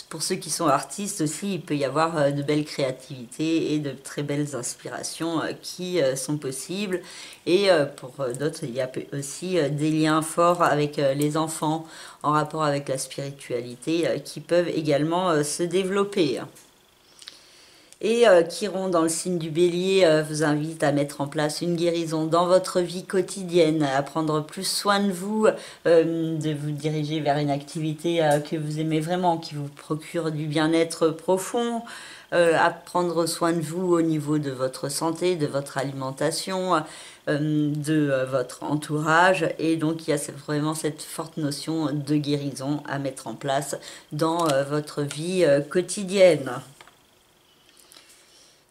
S1: Pour ceux qui sont artistes aussi, il peut y avoir de belles créativités et de très belles inspirations qui sont possibles. Et pour d'autres, il y a aussi des liens forts avec les enfants en rapport avec la spiritualité qui peuvent également se développer. Et Chiron, dans le signe du Bélier, vous invite à mettre en place une guérison dans votre vie quotidienne, à prendre plus soin de vous, de vous diriger vers une activité que vous aimez vraiment, qui vous procure du bien-être profond, à prendre soin de vous au niveau de votre santé, de votre alimentation, de votre entourage. Et donc, il y a vraiment cette forte notion de guérison à mettre en place dans votre vie quotidienne.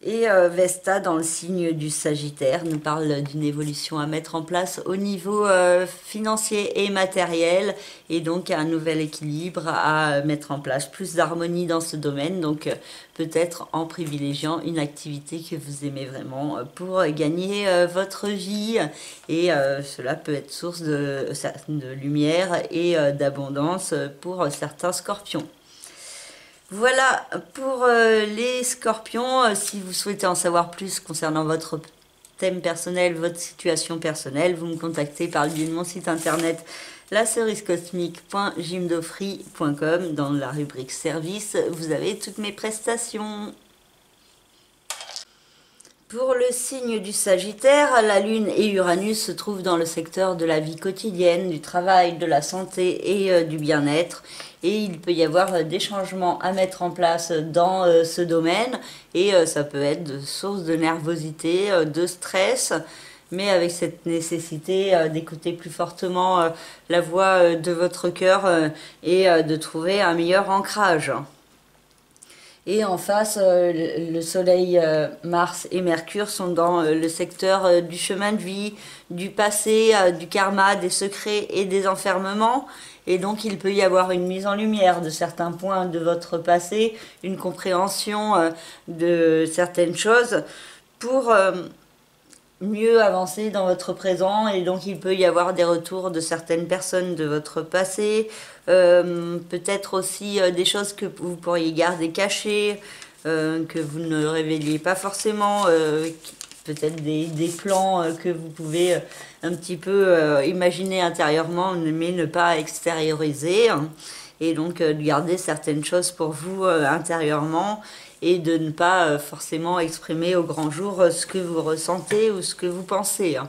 S1: Et Vesta, dans le signe du Sagittaire, nous parle d'une évolution à mettre en place au niveau financier et matériel, et donc un nouvel équilibre à mettre en place, plus d'harmonie dans ce domaine, donc peut-être en privilégiant une activité que vous aimez vraiment pour gagner votre vie, et cela peut être source de lumière et d'abondance pour certains scorpions. Voilà pour les scorpions. Si vous souhaitez en savoir plus concernant votre thème personnel, votre situation personnelle, vous me contactez par le biais de mon site internet lacerisecosmique.gymdofree.com. Dans la rubrique service, vous avez toutes mes prestations. Pour le signe du Sagittaire, la Lune et Uranus se trouvent dans le secteur de la vie quotidienne, du travail, de la santé et du bien-être. Et il peut y avoir des changements à mettre en place dans ce domaine. Et ça peut être de source de nervosité, de stress, mais avec cette nécessité d'écouter plus fortement la voix de votre cœur et de trouver un meilleur ancrage. Et en face, le Soleil, Mars et Mercure sont dans le secteur du chemin de vie, du passé, du karma, des secrets et des enfermements. Et donc, il peut y avoir une mise en lumière de certains points de votre passé, une compréhension de certaines choses pour mieux avancer dans votre présent. Et donc, il peut y avoir des retours de certaines personnes de votre passé, peut-être aussi des choses que vous pourriez garder cachées, que vous ne révéliez pas forcément, peut-être des plans que vous pouvez un petit peu imaginer intérieurement, mais ne pas extérioriser, hein. Et donc garder certaines choses pour vous intérieurement et de ne pas forcément exprimer au grand jour ce que vous ressentez ou ce que vous pensez, hein.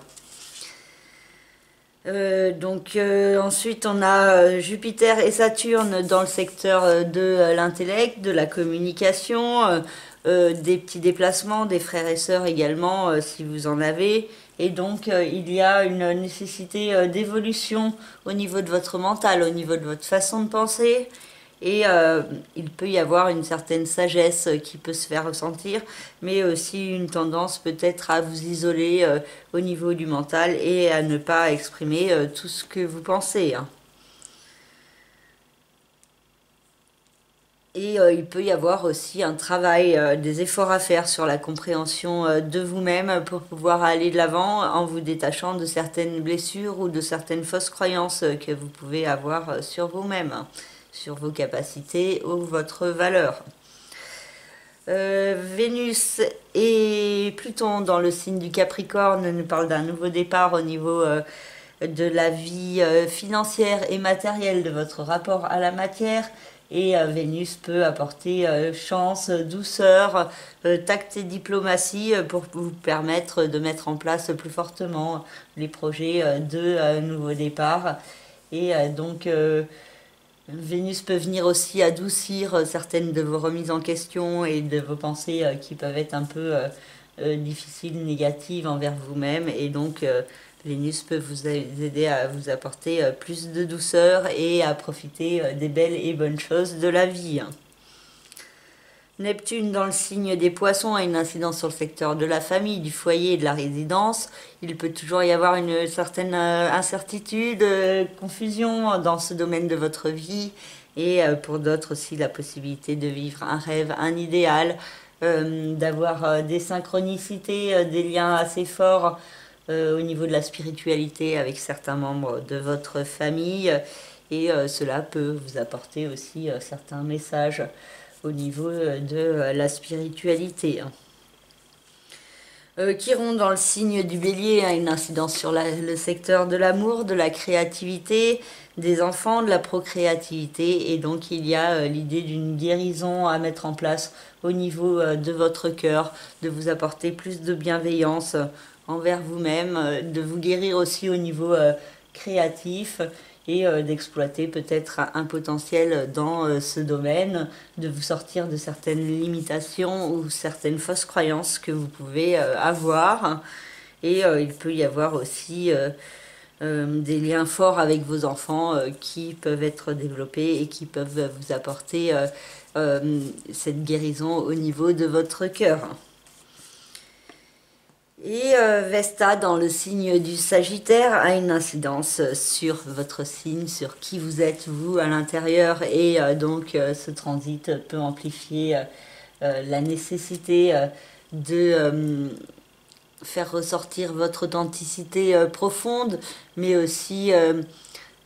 S1: Ensuite on a Jupiter et Saturne dans le secteur de l'intellect, de la communication, des petits déplacements, des frères et sœurs également si vous en avez. Et donc il y a une nécessité d'évolution au niveau de votre mental, au niveau de votre façon de penser. Et il peut y avoir une certaine sagesse qui peut se faire ressentir, mais aussi une tendance peut-être à vous isoler au niveau du mental et à ne pas exprimer tout ce que vous pensez, hein. Et il peut y avoir aussi un travail, des efforts à faire sur la compréhension de vous-même pour pouvoir aller de l'avant en vous détachant de certaines blessures ou de certaines fausses croyances que vous pouvez avoir sur vous-même, hein, sur vos capacités ou votre valeur. Vénus et Pluton dans le signe du Capricorne nous parlent d'un nouveau départ au niveau de la vie financière et matérielle, de votre rapport à la matière. Et Vénus peut apporter chance, douceur, tact et diplomatie pour vous permettre de mettre en place plus fortement les projets de nouveau départ. Et donc Vénus peut venir aussi adoucir certaines de vos remises en question et de vos pensées qui peuvent être un peu difficiles, négatives envers vous-même. Et donc Vénus peut vous aider à vous apporter plus de douceur et à profiter des belles et bonnes choses de la vie. Neptune dans le signe des poissons a une incidence sur le secteur de la famille, du foyer et de la résidence. Il peut toujours y avoir une certaine incertitude, confusion dans ce domaine de votre vie. Et pour d'autres aussi la possibilité de vivre un rêve, un idéal, d'avoir des synchronicités, des liens assez forts au niveau de la spiritualité avec certains membres de votre famille. Et cela peut vous apporter aussi certains messages au niveau de la spiritualité. Chiron dans le signe du Bélier a une incidence sur le secteur de l'amour, de la créativité, des enfants, de la procréativité, et donc il y a l'idée d'une guérison à mettre en place au niveau de votre cœur, de vous apporter plus de bienveillance envers vous-même, de vous guérir aussi au niveau créatif, et d'exploiter peut-être un potentiel dans ce domaine, de vous sortir de certaines limitations ou certaines fausses croyances que vous pouvez avoir. Et il peut y avoir aussi des liens forts avec vos enfants qui peuvent être développés et qui peuvent vous apporter cette guérison au niveau de votre cœur. Et Vesta, dans le signe du Sagittaire, a une incidence sur votre signe, sur qui vous êtes, vous, à l'intérieur. Et donc, ce transit peut amplifier la nécessité de faire ressortir votre authenticité profonde, mais aussi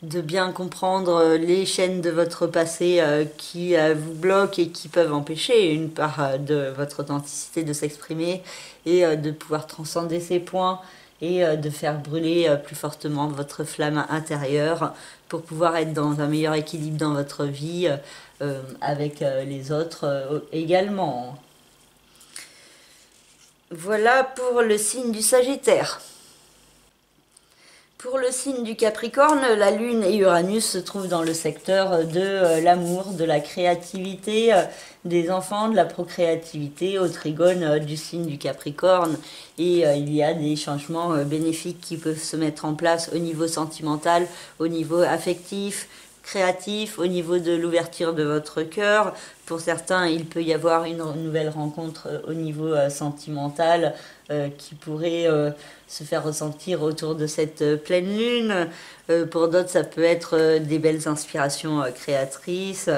S1: de bien comprendre les chaînes de votre passé qui vous bloquent et qui peuvent empêcher une part de votre authenticité de s'exprimer, et de pouvoir transcender ces points et de faire brûler plus fortement votre flamme intérieure pour pouvoir être dans un meilleur équilibre dans votre vie avec les autres également. Voilà pour le signe du Sagittaire. Pour le signe du Capricorne, la Lune et Uranus se trouvent dans le secteur de l'amour, de la créativité, des enfants, de la procréativité, au trigone du signe du Capricorne. Et il y a des changements bénéfiques qui peuvent se mettre en place au niveau sentimental, au niveau affectif, créatif, au niveau de l'ouverture de votre cœur. Pour certains, il peut y avoir une nouvelle rencontre au niveau sentimental qui pourrait se faire ressentir autour de cette pleine lune. Pour d'autres, ça peut être des belles inspirations créatrices,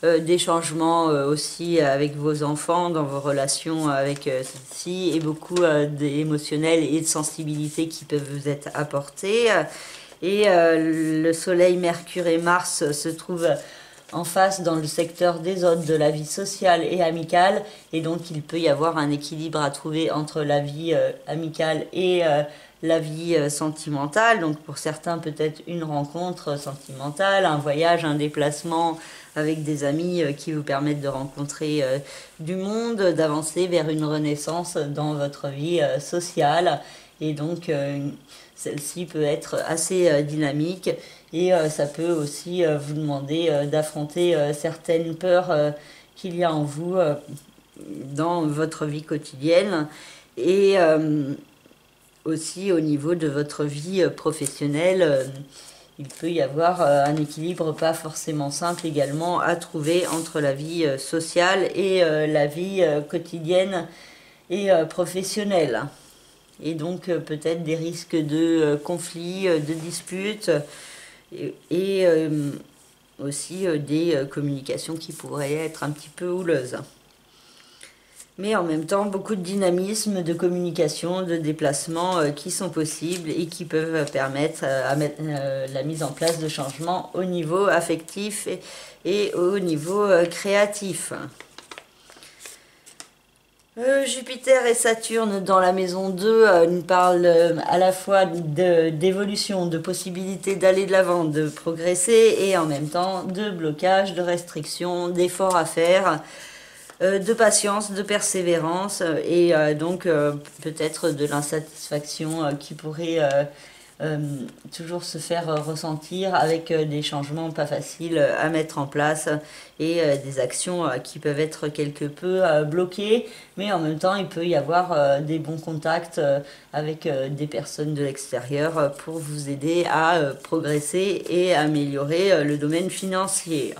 S1: des changements aussi avec vos enfants, dans vos relations avec ceux-ci, et beaucoup d'émotionnel et de sensibilité qui peuvent vous être apportés. Et le Soleil, Mercure et Mars se trouvent en face dans le secteur des autres, de la vie sociale et amicale, et donc il peut y avoir un équilibre à trouver entre la vie amicale et la vie sentimentale. Donc pour certains, peut-être une rencontre sentimentale, un voyage, un déplacement avec des amis qui vous permettent de rencontrer du monde, d'avancer vers une renaissance dans votre vie sociale. Et donc celle-ci peut être assez dynamique, et ça peut aussi vous demander d'affronter certaines peurs qu'il y a en vous dans votre vie quotidienne, et aussi au niveau de votre vie professionnelle. Il peut y avoir un équilibre pas forcément simple également à trouver entre la vie sociale et la vie quotidienne et professionnelle. Et donc peut-être des risques de conflits, de disputes, et aussi des communications qui pourraient être un petit peu houleuses. Mais en même temps, beaucoup de dynamisme, de communication, de déplacement qui sont possibles et qui peuvent permettre la mise en place de changements au niveau affectif et au niveau créatif. Jupiter et Saturne dans la maison 2 nous parlent à la fois d'évolution, de possibilité d'aller de l'avant, de progresser, et en même temps de blocage, de restrictions, d'efforts à faire, de patience, de persévérance, et donc peut-être de l'insatisfaction qui pourrait toujours se faire ressentir avec des changements pas faciles à mettre en place, et des actions qui peuvent être quelque peu bloquées, mais en même temps il peut y avoir des bons contacts avec des personnes de l'extérieur pour vous aider à progresser et améliorer le domaine financier.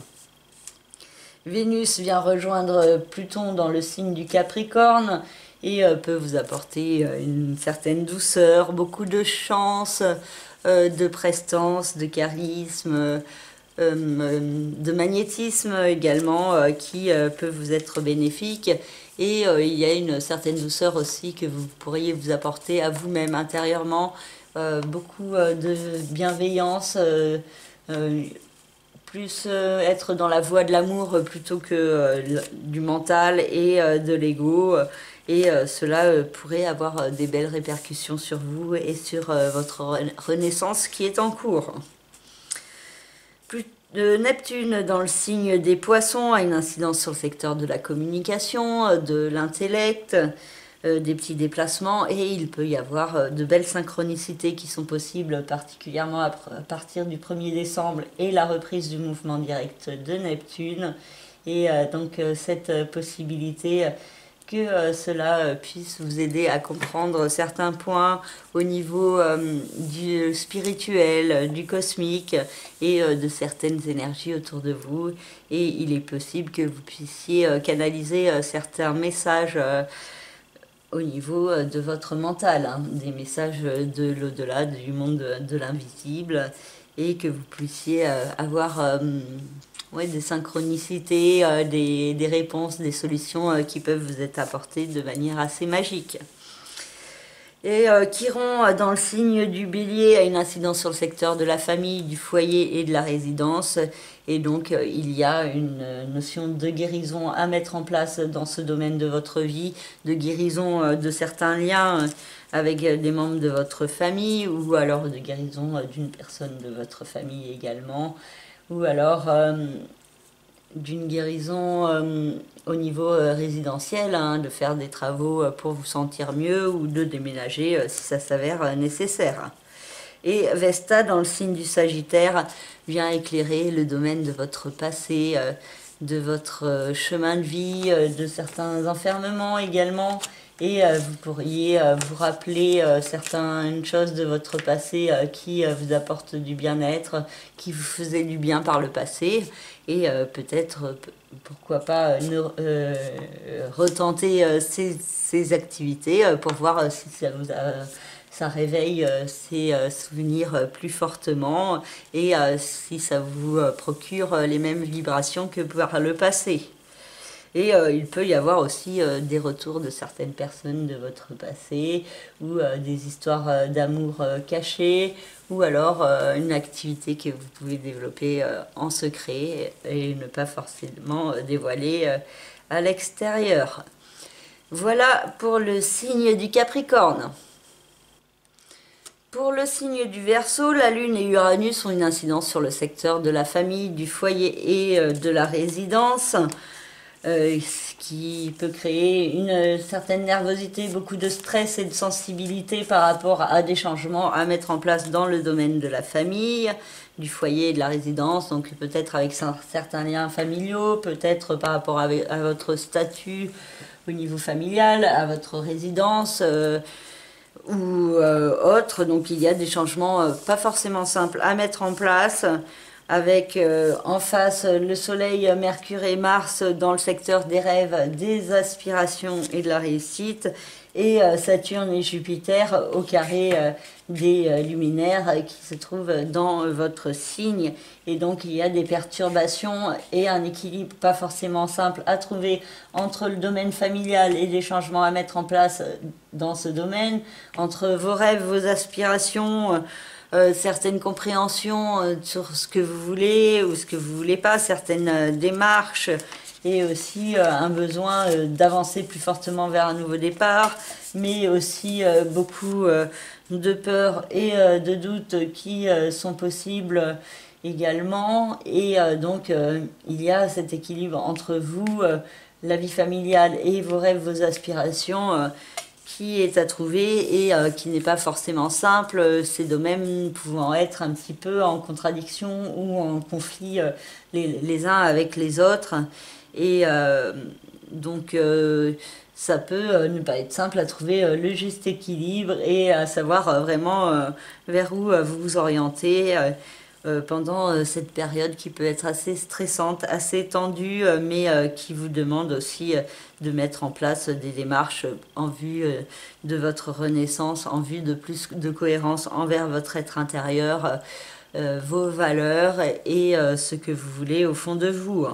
S1: Vénus vient rejoindre Pluton dans le signe du Capricorne et peut vous apporter une certaine douceur, beaucoup de chance, de prestance, de charisme, de magnétisme également qui peut vous être bénéfique. Et il y a une certaine douceur aussi que vous pourriez vous apporter à vous-même intérieurement, beaucoup de bienveillance, plus être dans la voie de l'amour plutôt que du mental et de l'ego. Et cela pourrait avoir des belles répercussions sur vous et sur votre renaissance qui est en cours. Neptune dans le signe des Poissons a une incidence sur le secteur de la communication, de l'intellect, des petits déplacements, et il peut y avoir de belles synchronicités qui sont possibles, particulièrement à partir du 1er décembre et la reprise du mouvement direct de Neptune. Et donc cette possibilité que cela puisse vous aider à comprendre certains points au niveau du spirituel, du cosmique et de certaines énergies autour de vous. Et il est possible que vous puissiez canaliser certains messages au niveau de votre mental, hein, des messages de l'au-delà, du monde de l'invisible, et que vous puissiez avoir ouais, des synchronicités, des réponses, des solutions qui peuvent vous être apportées de manière assez magique. Et Chiron, dans le signe du Bélier, a une incidence sur le secteur de la famille, du foyer et de la résidence. Et donc, il y a une notion de guérison à mettre en place dans ce domaine de votre vie, de guérison de certains liens avec des membres de votre famille, ou alors de guérison d'une personne de votre famille également, ou alors d'une guérison au niveau résidentiel, hein, de faire des travaux pour vous sentir mieux ou de déménager si ça s'avère nécessaire. Et Vesta, dans le signe du Sagittaire, vient éclairer le domaine de votre passé, de votre chemin de vie, de certains enfermements également. Et vous pourriez vous rappeler certaines choses de votre passé qui vous apportent du bien-être, qui vous faisaient du bien par le passé. Et peut-être, pourquoi pas, retenter ces activités pour voir si ça réveille ces souvenirs plus fortement et si ça vous procure les mêmes vibrations que par le passé. Et il peut y avoir aussi des retours de certaines personnes de votre passé, ou des histoires d'amour cachées, ou alors une activité que vous pouvez développer en secret et ne pas forcément dévoiler à l'extérieur. Voilà pour le signe du Capricorne. Pour le signe du Verseau, la Lune et Uranus ont une incidence sur le secteur de la famille, du foyer et de la résidence. Ce qui peut créer une certaine nervosité, beaucoup de stress et de sensibilité par rapport à des changements à mettre en place dans le domaine de la famille, du foyer et de la résidence, donc peut-être avec certains liens familiaux, peut-être par rapport à votre statut au niveau familial, à votre résidence ou autre. Donc il y a des changements pas forcément simples à mettre en place, avec en face le Soleil, Mercure et Mars dans le secteur des rêves, des aspirations et de la réussite, et Saturne et Jupiter au carré des luminaires qui se trouvent dans votre signe. Et donc il y a des perturbations et un équilibre pas forcément simple à trouver entre le domaine familial et les changements à mettre en place dans ce domaine, entre vos rêves, vos aspirations, certaines compréhensions sur ce que vous voulez ou ce que vous voulez pas, certaines démarches, et aussi un besoin d'avancer plus fortement vers un nouveau départ, mais aussi beaucoup de peurs et de doutes qui sont possibles également. Et donc il y a cet équilibre entre vous, la vie familiale et vos rêves, vos aspirations, qui est à trouver et qui n'est pas forcément simple, ces domaines pouvant être un petit peu en contradiction ou en conflit les uns avec les autres. Et donc ça peut ne pas être simple à trouver le juste équilibre et à savoir vraiment vers où vous vous orientez. pendant cette période qui peut être assez stressante, assez tendue, mais qui vous demande aussi de mettre en place des démarches en vue de votre renaissance, en vue de plus de cohérence envers votre être intérieur, vos valeurs et ce que vous voulez au fond de vous.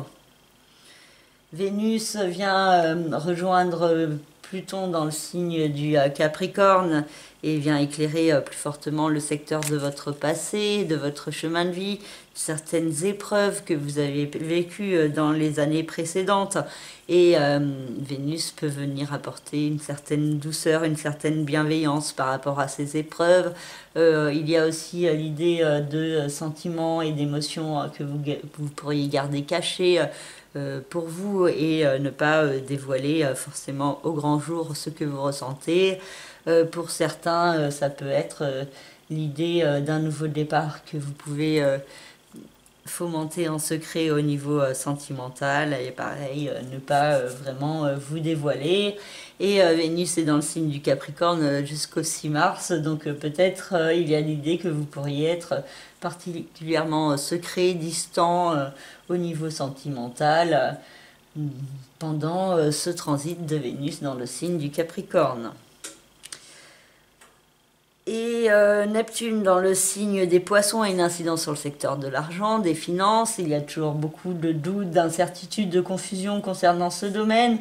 S1: Vénus vient rejoindre Pluton dans le signe du Capricorne et vient éclairer plus fortement le secteur de votre passé, de votre chemin de vie, certaines épreuves que vous avez vécues dans les années précédentes. Et Vénus peut venir apporter une certaine douceur, une certaine bienveillance par rapport à ces épreuves. Il y a aussi l'idée de sentiments et d'émotions que vous pourriez garder cachés pour vous et ne pas dévoiler forcément au grand jour ce que vous ressentez. Pour certains, ça peut être l'idée d'un nouveau départ que vous pouvez fomenter en secret au niveau sentimental et pareil, ne pas vraiment vous dévoiler. Et Vénus est dans le signe du Capricorne jusqu'au 6 mars, donc peut-être il y a l'idée que vous pourriez être particulièrement secret, distant au niveau sentimental pendant ce transit de Vénus dans le signe du Capricorne. Et Neptune dans le signe des Poissons a une incidence sur le secteur de l'argent, des finances. Il y a toujours beaucoup de doutes, d'incertitudes, de confusion concernant ce domaine.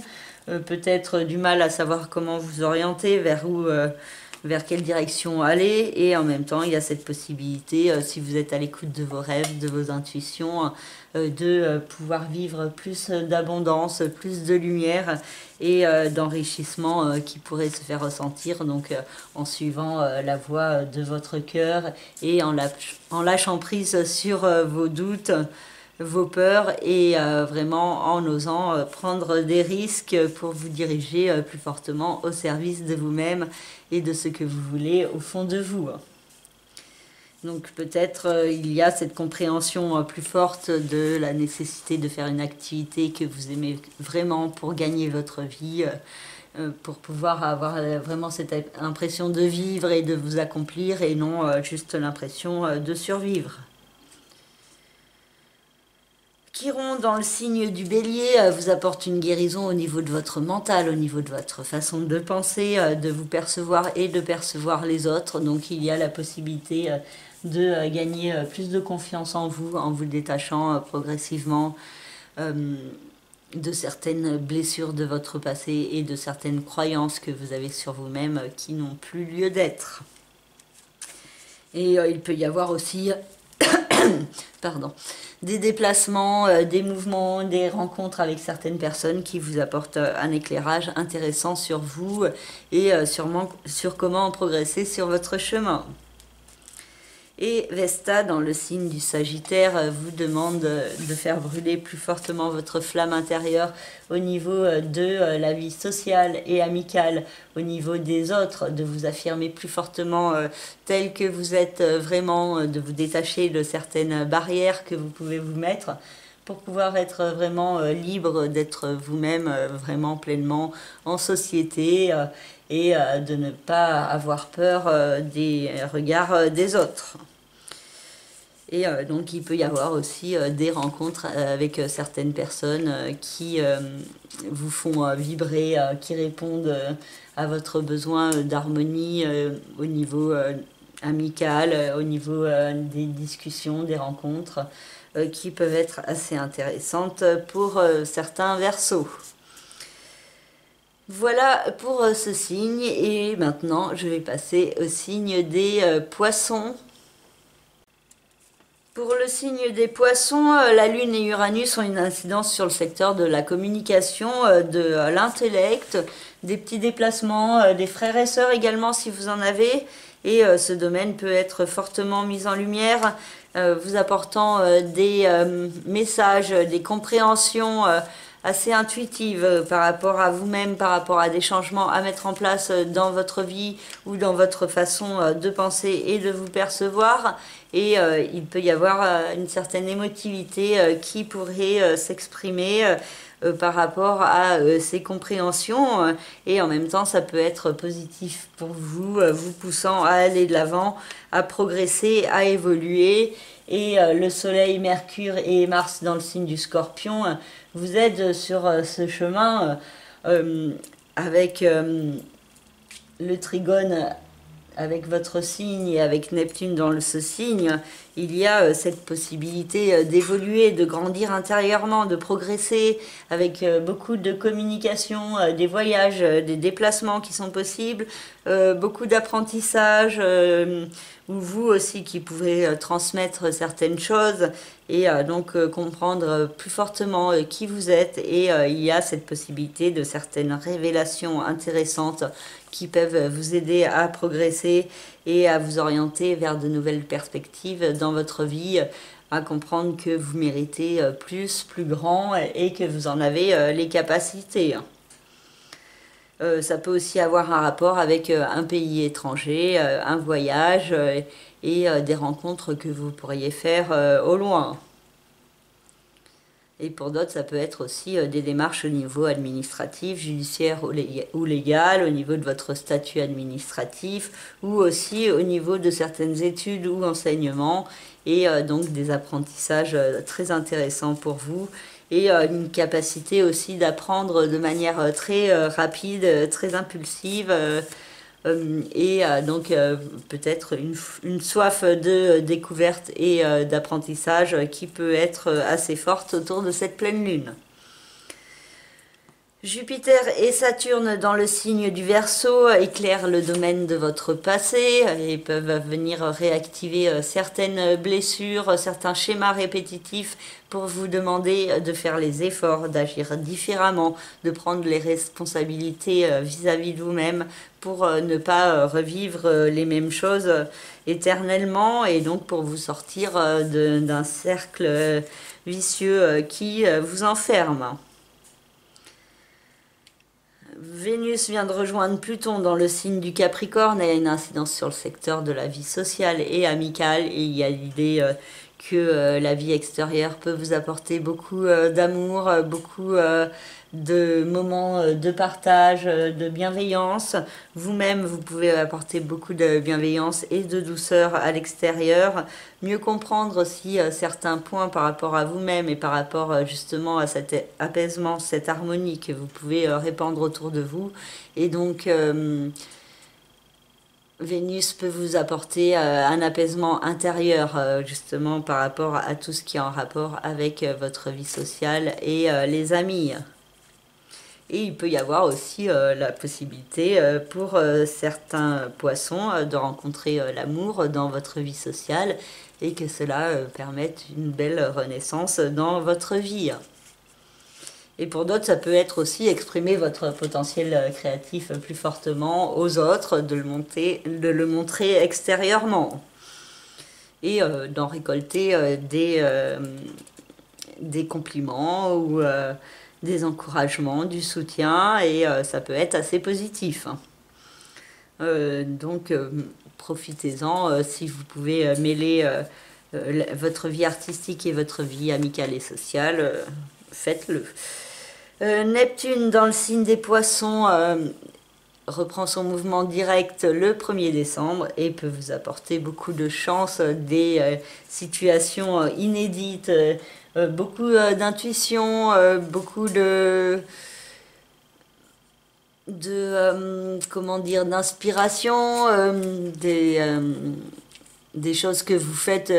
S1: Peut-être du mal à savoir comment vous orienter, vers quelle direction aller. Et en même temps, il y a cette possibilité, si vous êtes à l'écoute de vos rêves, de vos intuitions, de pouvoir vivre plus d'abondance, plus de lumière et d'enrichissement qui pourrait se faire ressentir donc en suivant la voie de votre cœur et en lâchant prise sur vos doutes, vos peurs et vraiment en osant prendre des risques pour vous diriger plus fortement au service de vous-même et de ce que vous voulez au fond de vous. Donc peut-être il y a cette compréhension plus forte de la nécessité de faire une activité que vous aimez vraiment pour gagner votre vie, pour pouvoir avoir vraiment cette impression de vivre et de vous accomplir et non juste l'impression de survivre. Chiron dans le signe du Bélier vous apporte une guérison au niveau de votre mental, au niveau de votre façon de penser, de vous percevoir et de percevoir les autres. Donc il y a la possibilité de gagner plus de confiance en vous détachant progressivement de certaines blessures de votre passé et de certaines croyances que vous avez sur vous-même qui n'ont plus lieu d'être. Et il peut y avoir aussi pardon, des déplacements, des mouvements, des rencontres avec certaines personnes qui vous apportent un éclairage intéressant sur vous et sur comment progresser sur votre chemin. Et Vesta, dans le signe du Sagittaire, vous demande de faire brûler plus fortement votre flamme intérieure au niveau de la vie sociale et amicale, au niveau des autres, de vous affirmer plus fortement tel que vous êtes vraiment, de vous détacher de certaines barrières que vous pouvez vous mettre pour pouvoir être vraiment libre d'être vous-même vraiment pleinement en société et de ne pas avoir peur des regards des autres. Et donc il peut y avoir aussi des rencontres avec certaines personnes qui vous font vibrer, qui répondent à votre besoin d'harmonie au niveau amical, au niveau des discussions, des rencontres, qui peuvent être assez intéressantes pour certains Verseaux. Voilà pour ce signe et maintenant je vais passer au signe des Poissons. Pour le signe des Poissons, la Lune et Uranus ont une incidence sur le secteur de la communication, de l'intellect, des petits déplacements, des frères et sœurs également si vous en avez. Et ce domaine peut être fortement mis en lumière, vous apportant des messages, des compréhensions assez intuitives par rapport à vous-même, par rapport à des changements à mettre en place dans votre vie ou dans votre façon de penser et de vous percevoir. et il peut y avoir une certaine émotivité qui pourrait s'exprimer par rapport à ces compréhensions et en même temps ça peut être positif pour vous, vous poussant à aller de l'avant, à progresser, à évoluer. Et le Soleil, Mercure et Mars dans le signe du Scorpion vous aident sur ce chemin avec le trigone avec votre signe et avec Neptune dans ce signe, il y a cette possibilité d'évoluer, de grandir intérieurement, de progresser avec beaucoup de communication, des voyages, des déplacements qui sont possibles, beaucoup d'apprentissage, ou vous aussi qui pouvez transmettre certaines choses et donc comprendre plus fortement qui vous êtes. Et il y a cette possibilité de certaines révélations intéressantes qui peuvent vous aider à progresser et à vous orienter vers de nouvelles perspectives dans votre vie, à comprendre que vous méritez plus grand et que vous en avez les capacités. Ça peut aussi avoir un rapport avec un pays étranger, un voyage et des rencontres que vous pourriez faire au loin. Et pour d'autres, ça peut être aussi des démarches au niveau administratif, judiciaire ou légal, au niveau de votre statut administratif, ou aussi au niveau de certaines études ou enseignements, et donc des apprentissages très intéressants pour vous, et une capacité aussi d'apprendre de manière très rapide, très impulsive, et donc peut-être une soif de découverte et d'apprentissage qui peut être assez forte autour de cette pleine lune. Jupiter et Saturne dans le signe du Verseau éclairent le domaine de votre passé et peuvent venir réactiver certaines blessures, certains schémas répétitifs pour vous demander de faire les efforts, d'agir différemment, de prendre les responsabilités vis-à-vis de vous-même pour ne pas revivre les mêmes choses éternellement et donc pour vous sortir d'un cercle vicieux qui vous enferme. Vénus vient de rejoindre Pluton dans le signe du Capricorne et a une incidence sur le secteur de la vie sociale et amicale. Et il y a l'idée que la vie extérieure peut vous apporter beaucoup d'amour, beaucoup de moments de partage, de bienveillance. Vous-même, vous pouvez apporter beaucoup de bienveillance et de douceur à l'extérieur. Mieux comprendre aussi certains points par rapport à vous-même et par rapport justement à cet apaisement, cette harmonie que vous pouvez répandre autour de vous. Et donc, Vénus peut vous apporter un apaisement intérieur justement par rapport à tout ce qui est en rapport avec votre vie sociale et les amis. Et il peut y avoir aussi la possibilité pour certains poissons de rencontrer l'amour dans votre vie sociale et que cela permette une belle renaissance dans votre vie. Et pour d'autres, ça peut être aussi exprimer votre potentiel créatif plus fortement aux autres, de le montrer extérieurement et d'en récolter des compliments ou des encouragements, du soutien, et ça peut être assez positif. Donc profitez-en si vous pouvez mêler votre vie artistique et votre vie amicale et sociale, faites-le. Neptune dans le signe des Poissons reprend son mouvement direct le 1er décembre et peut vous apporter beaucoup de chance, des situations inédites, beaucoup d'intuition, beaucoup comment dire, d'inspiration, des choses que vous faites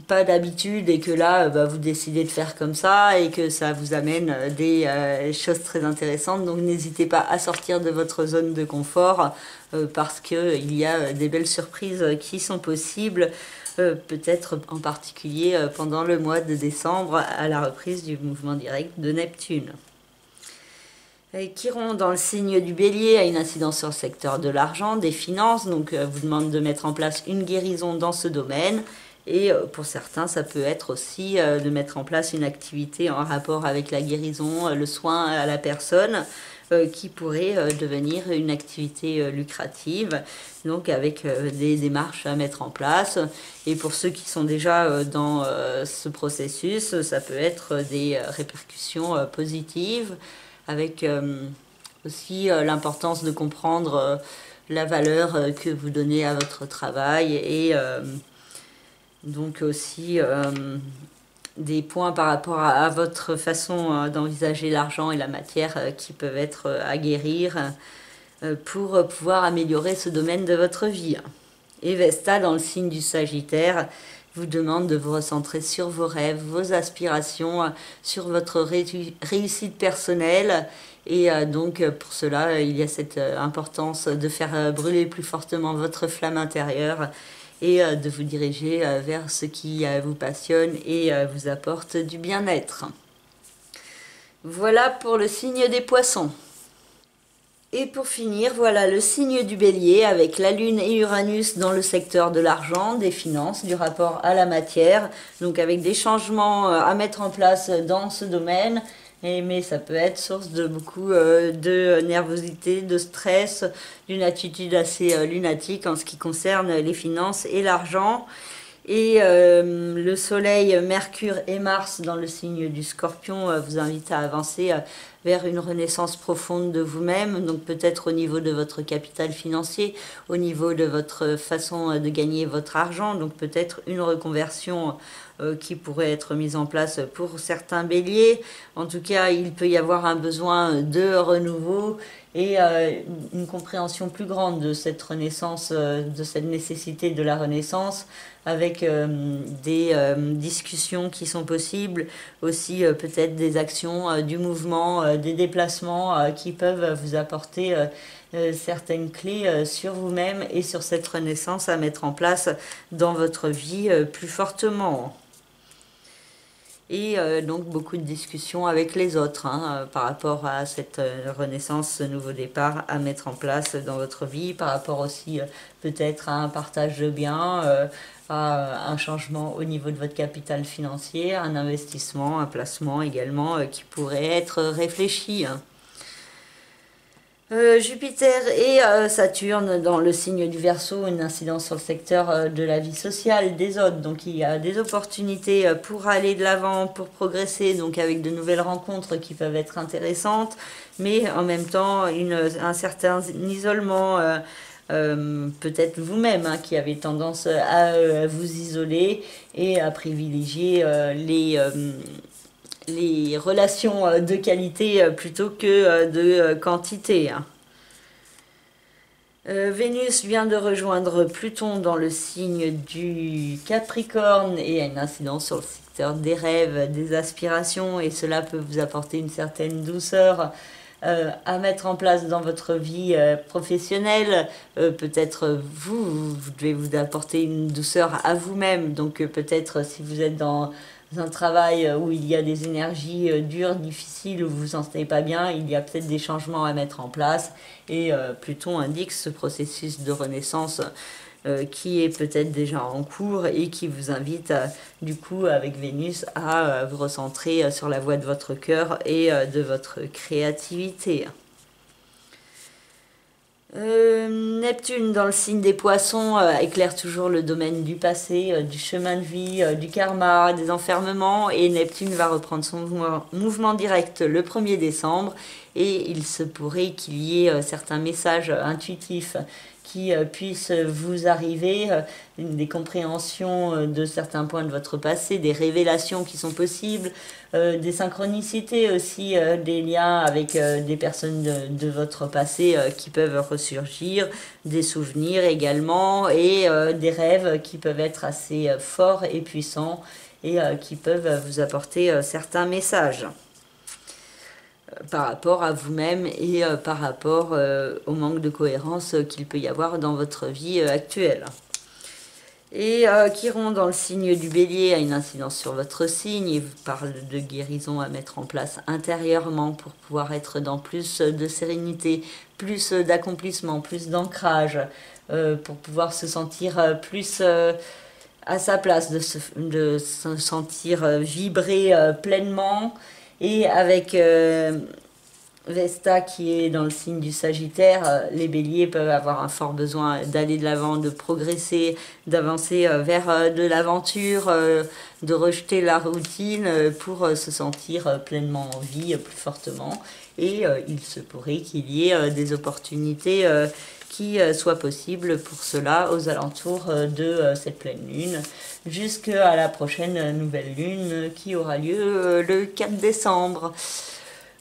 S1: pas d'habitude et que là vous décidez de faire comme ça et que ça vous amène des choses très intéressantes. Donc n'hésitez pas à sortir de votre zone de confort parce qu'il y a des belles surprises qui sont possibles, peut-être en particulier pendant le mois de décembre à la reprise du mouvement direct de Neptune. Chiron dans le signe du Bélier a une incidence sur le secteur de l'argent, des finances, donc vous demande de mettre en place une guérison dans ce domaine. Et pour certains, ça peut être aussi de mettre en place une activité en rapport avec la guérison, le soin à la personne, qui pourrait devenir une activité lucrative, donc avec des démarches à mettre en place. Et pour ceux qui sont déjà dans ce processus, ça peut être des répercussions positives, avec aussi l'importance de comprendre la valeur que vous donnez à votre travail et donc aussi des points par rapport à votre façon d'envisager l'argent et la matière qui peuvent être à guérir pour pouvoir améliorer ce domaine de votre vie. Et Vesta, dans le signe du Sagittaire, vous demande de vous recentrer sur vos rêves, vos aspirations, sur votre réussite personnelle. Et donc pour cela, il y a cette importance de faire brûler plus fortement votre flamme intérieure et de vous diriger vers ce qui vous passionne et vous apporte du bien-être. Voilà pour le signe des Poissons. Et pour finir, voilà le signe du Bélier avec la Lune et Uranus dans le secteur de l'argent, des finances, du rapport à la matière, donc avec des changements à mettre en place dans ce domaine. Mais ça peut être source de beaucoup de nervosité, de stress, d'une attitude assez lunatique en ce qui concerne les finances et l'argent. Et le Soleil, Mercure et Mars dans le signe du Scorpion vous invitent à avancer vers une renaissance profonde de vous-même, donc peut-être au niveau de votre capital financier, au niveau de votre façon de gagner votre argent, donc peut-être une reconversion qui pourrait être mise en place pour certains béliers. En tout cas, il peut y avoir un besoin de renouveau et une compréhension plus grande de cette renaissance, de cette nécessité de la renaissance, avec des discussions qui sont possibles, aussi peut-être des actions, du mouvement, des déplacements qui peuvent vous apporter certaines clés sur vous-même et sur cette renaissance à mettre en place dans votre vie plus fortement. Et donc beaucoup de discussions avec les autres par rapport à cette renaissance, ce nouveau départ à mettre en place dans votre vie, par rapport aussi peut-être à un partage de biens, à un changement au niveau de votre capital financier, un investissement, un placement également qui pourrait être réfléchi. Jupiter et Saturne dans le signe du Verseau, une incidence sur le secteur de la vie sociale des autres. Donc il y a des opportunités pour aller de l'avant, pour progresser, donc avec de nouvelles rencontres qui peuvent être intéressantes, mais en même temps un certain isolement, peut-être vous-même qui avez tendance à vous isoler et à privilégier les relations de qualité plutôt que de quantité. Vénus vient de rejoindre Pluton dans le signe du Capricorne et a une incidence sur le secteur des rêves, des aspirations, et cela peut vous apporter une certaine douceur à mettre en place dans votre vie professionnelle. Peut-être vous devez vous apporter une douceur à vous-même, donc peut-être si vous êtes dans un travail où il y a des énergies dures, difficiles, où vous vous sentez pas bien, il y a peut-être des changements à mettre en place. Et Pluton indique ce processus de renaissance qui est peut-être déjà en cours et qui vous invite du coup avec Vénus à vous recentrer sur la voie de votre cœur et de votre créativité. Neptune dans le signe des Poissons éclaire toujours le domaine du passé, du chemin de vie, du karma, des enfermements, et Neptune va reprendre son mouvement direct le 1er décembre et il se pourrait qu'il y ait certains messages intuitifs qui puissent vous arriver, des compréhensions de certains points de votre passé, des révélations qui sont possibles, des synchronicités aussi, des liens avec des personnes de votre passé qui peuvent ressurgir, des souvenirs également, et des rêves qui peuvent être assez forts et puissants et qui peuvent vous apporter certains messages par rapport à vous-même et par rapport au manque de cohérence qu'il peut y avoir dans votre vie actuelle. Et Chiron dans le signe du Bélier a une incidence sur votre signe et vous parle de guérison à mettre en place intérieurement pour pouvoir être dans plus de sérénité, plus d'accomplissement, plus d'ancrage, pour pouvoir se sentir plus à sa place, de se sentir vibrer pleinement et avec Vesta qui est dans le signe du Sagittaire, les béliers peuvent avoir un fort besoin d'aller de l'avant, de progresser, d'avancer vers de l'aventure, de rejeter la routine pour se sentir pleinement en vie, plus fortement. Et il se pourrait qu'il y ait des opportunités qui soient possibles pour cela aux alentours de cette pleine lune, jusqu'à la prochaine nouvelle lune qui aura lieu le 4 décembre.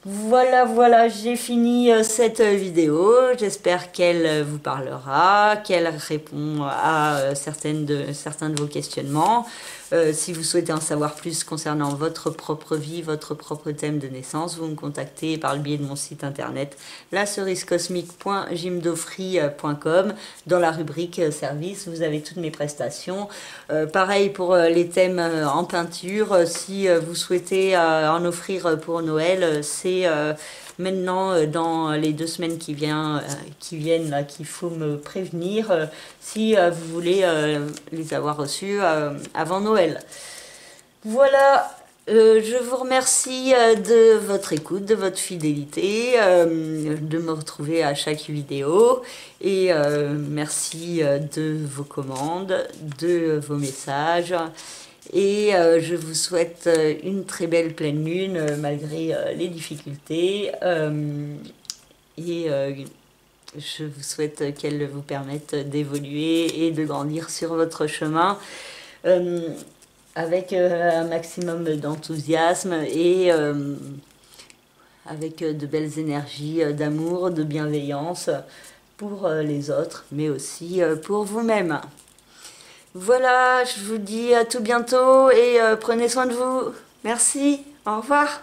S1: Voilà, j'ai fini cette vidéo. J'espère qu'elle vous parlera, qu'elle répond à certains de vos questionnements. Si vous souhaitez en savoir plus concernant votre propre vie, votre propre thème de naissance, vous me contactez par le biais de mon site internet lacerisecosmique.jimdofree.com. Dans la rubrique service, vous avez toutes mes prestations. Pareil pour les thèmes en peinture. Si vous souhaitez en offrir pour Noël, c'est maintenant dans les 2 semaines qui viennent là, qu'il faut me prévenir si vous voulez les avoir reçus avant Noël. Voilà, je vous remercie de votre écoute, de votre fidélité, de me retrouver à chaque vidéo et merci de vos commandes, de vos messages. Et je vous souhaite une très belle pleine lune malgré les difficultés. Je vous souhaite qu'elle vous permette d'évoluer et de grandir sur votre chemin avec un maximum d'enthousiasme et avec de belles énergies d'amour, de bienveillance pour les autres, mais aussi pour vous-même. Voilà, je vous dis à tout bientôt et prenez soin de vous. Merci, au revoir.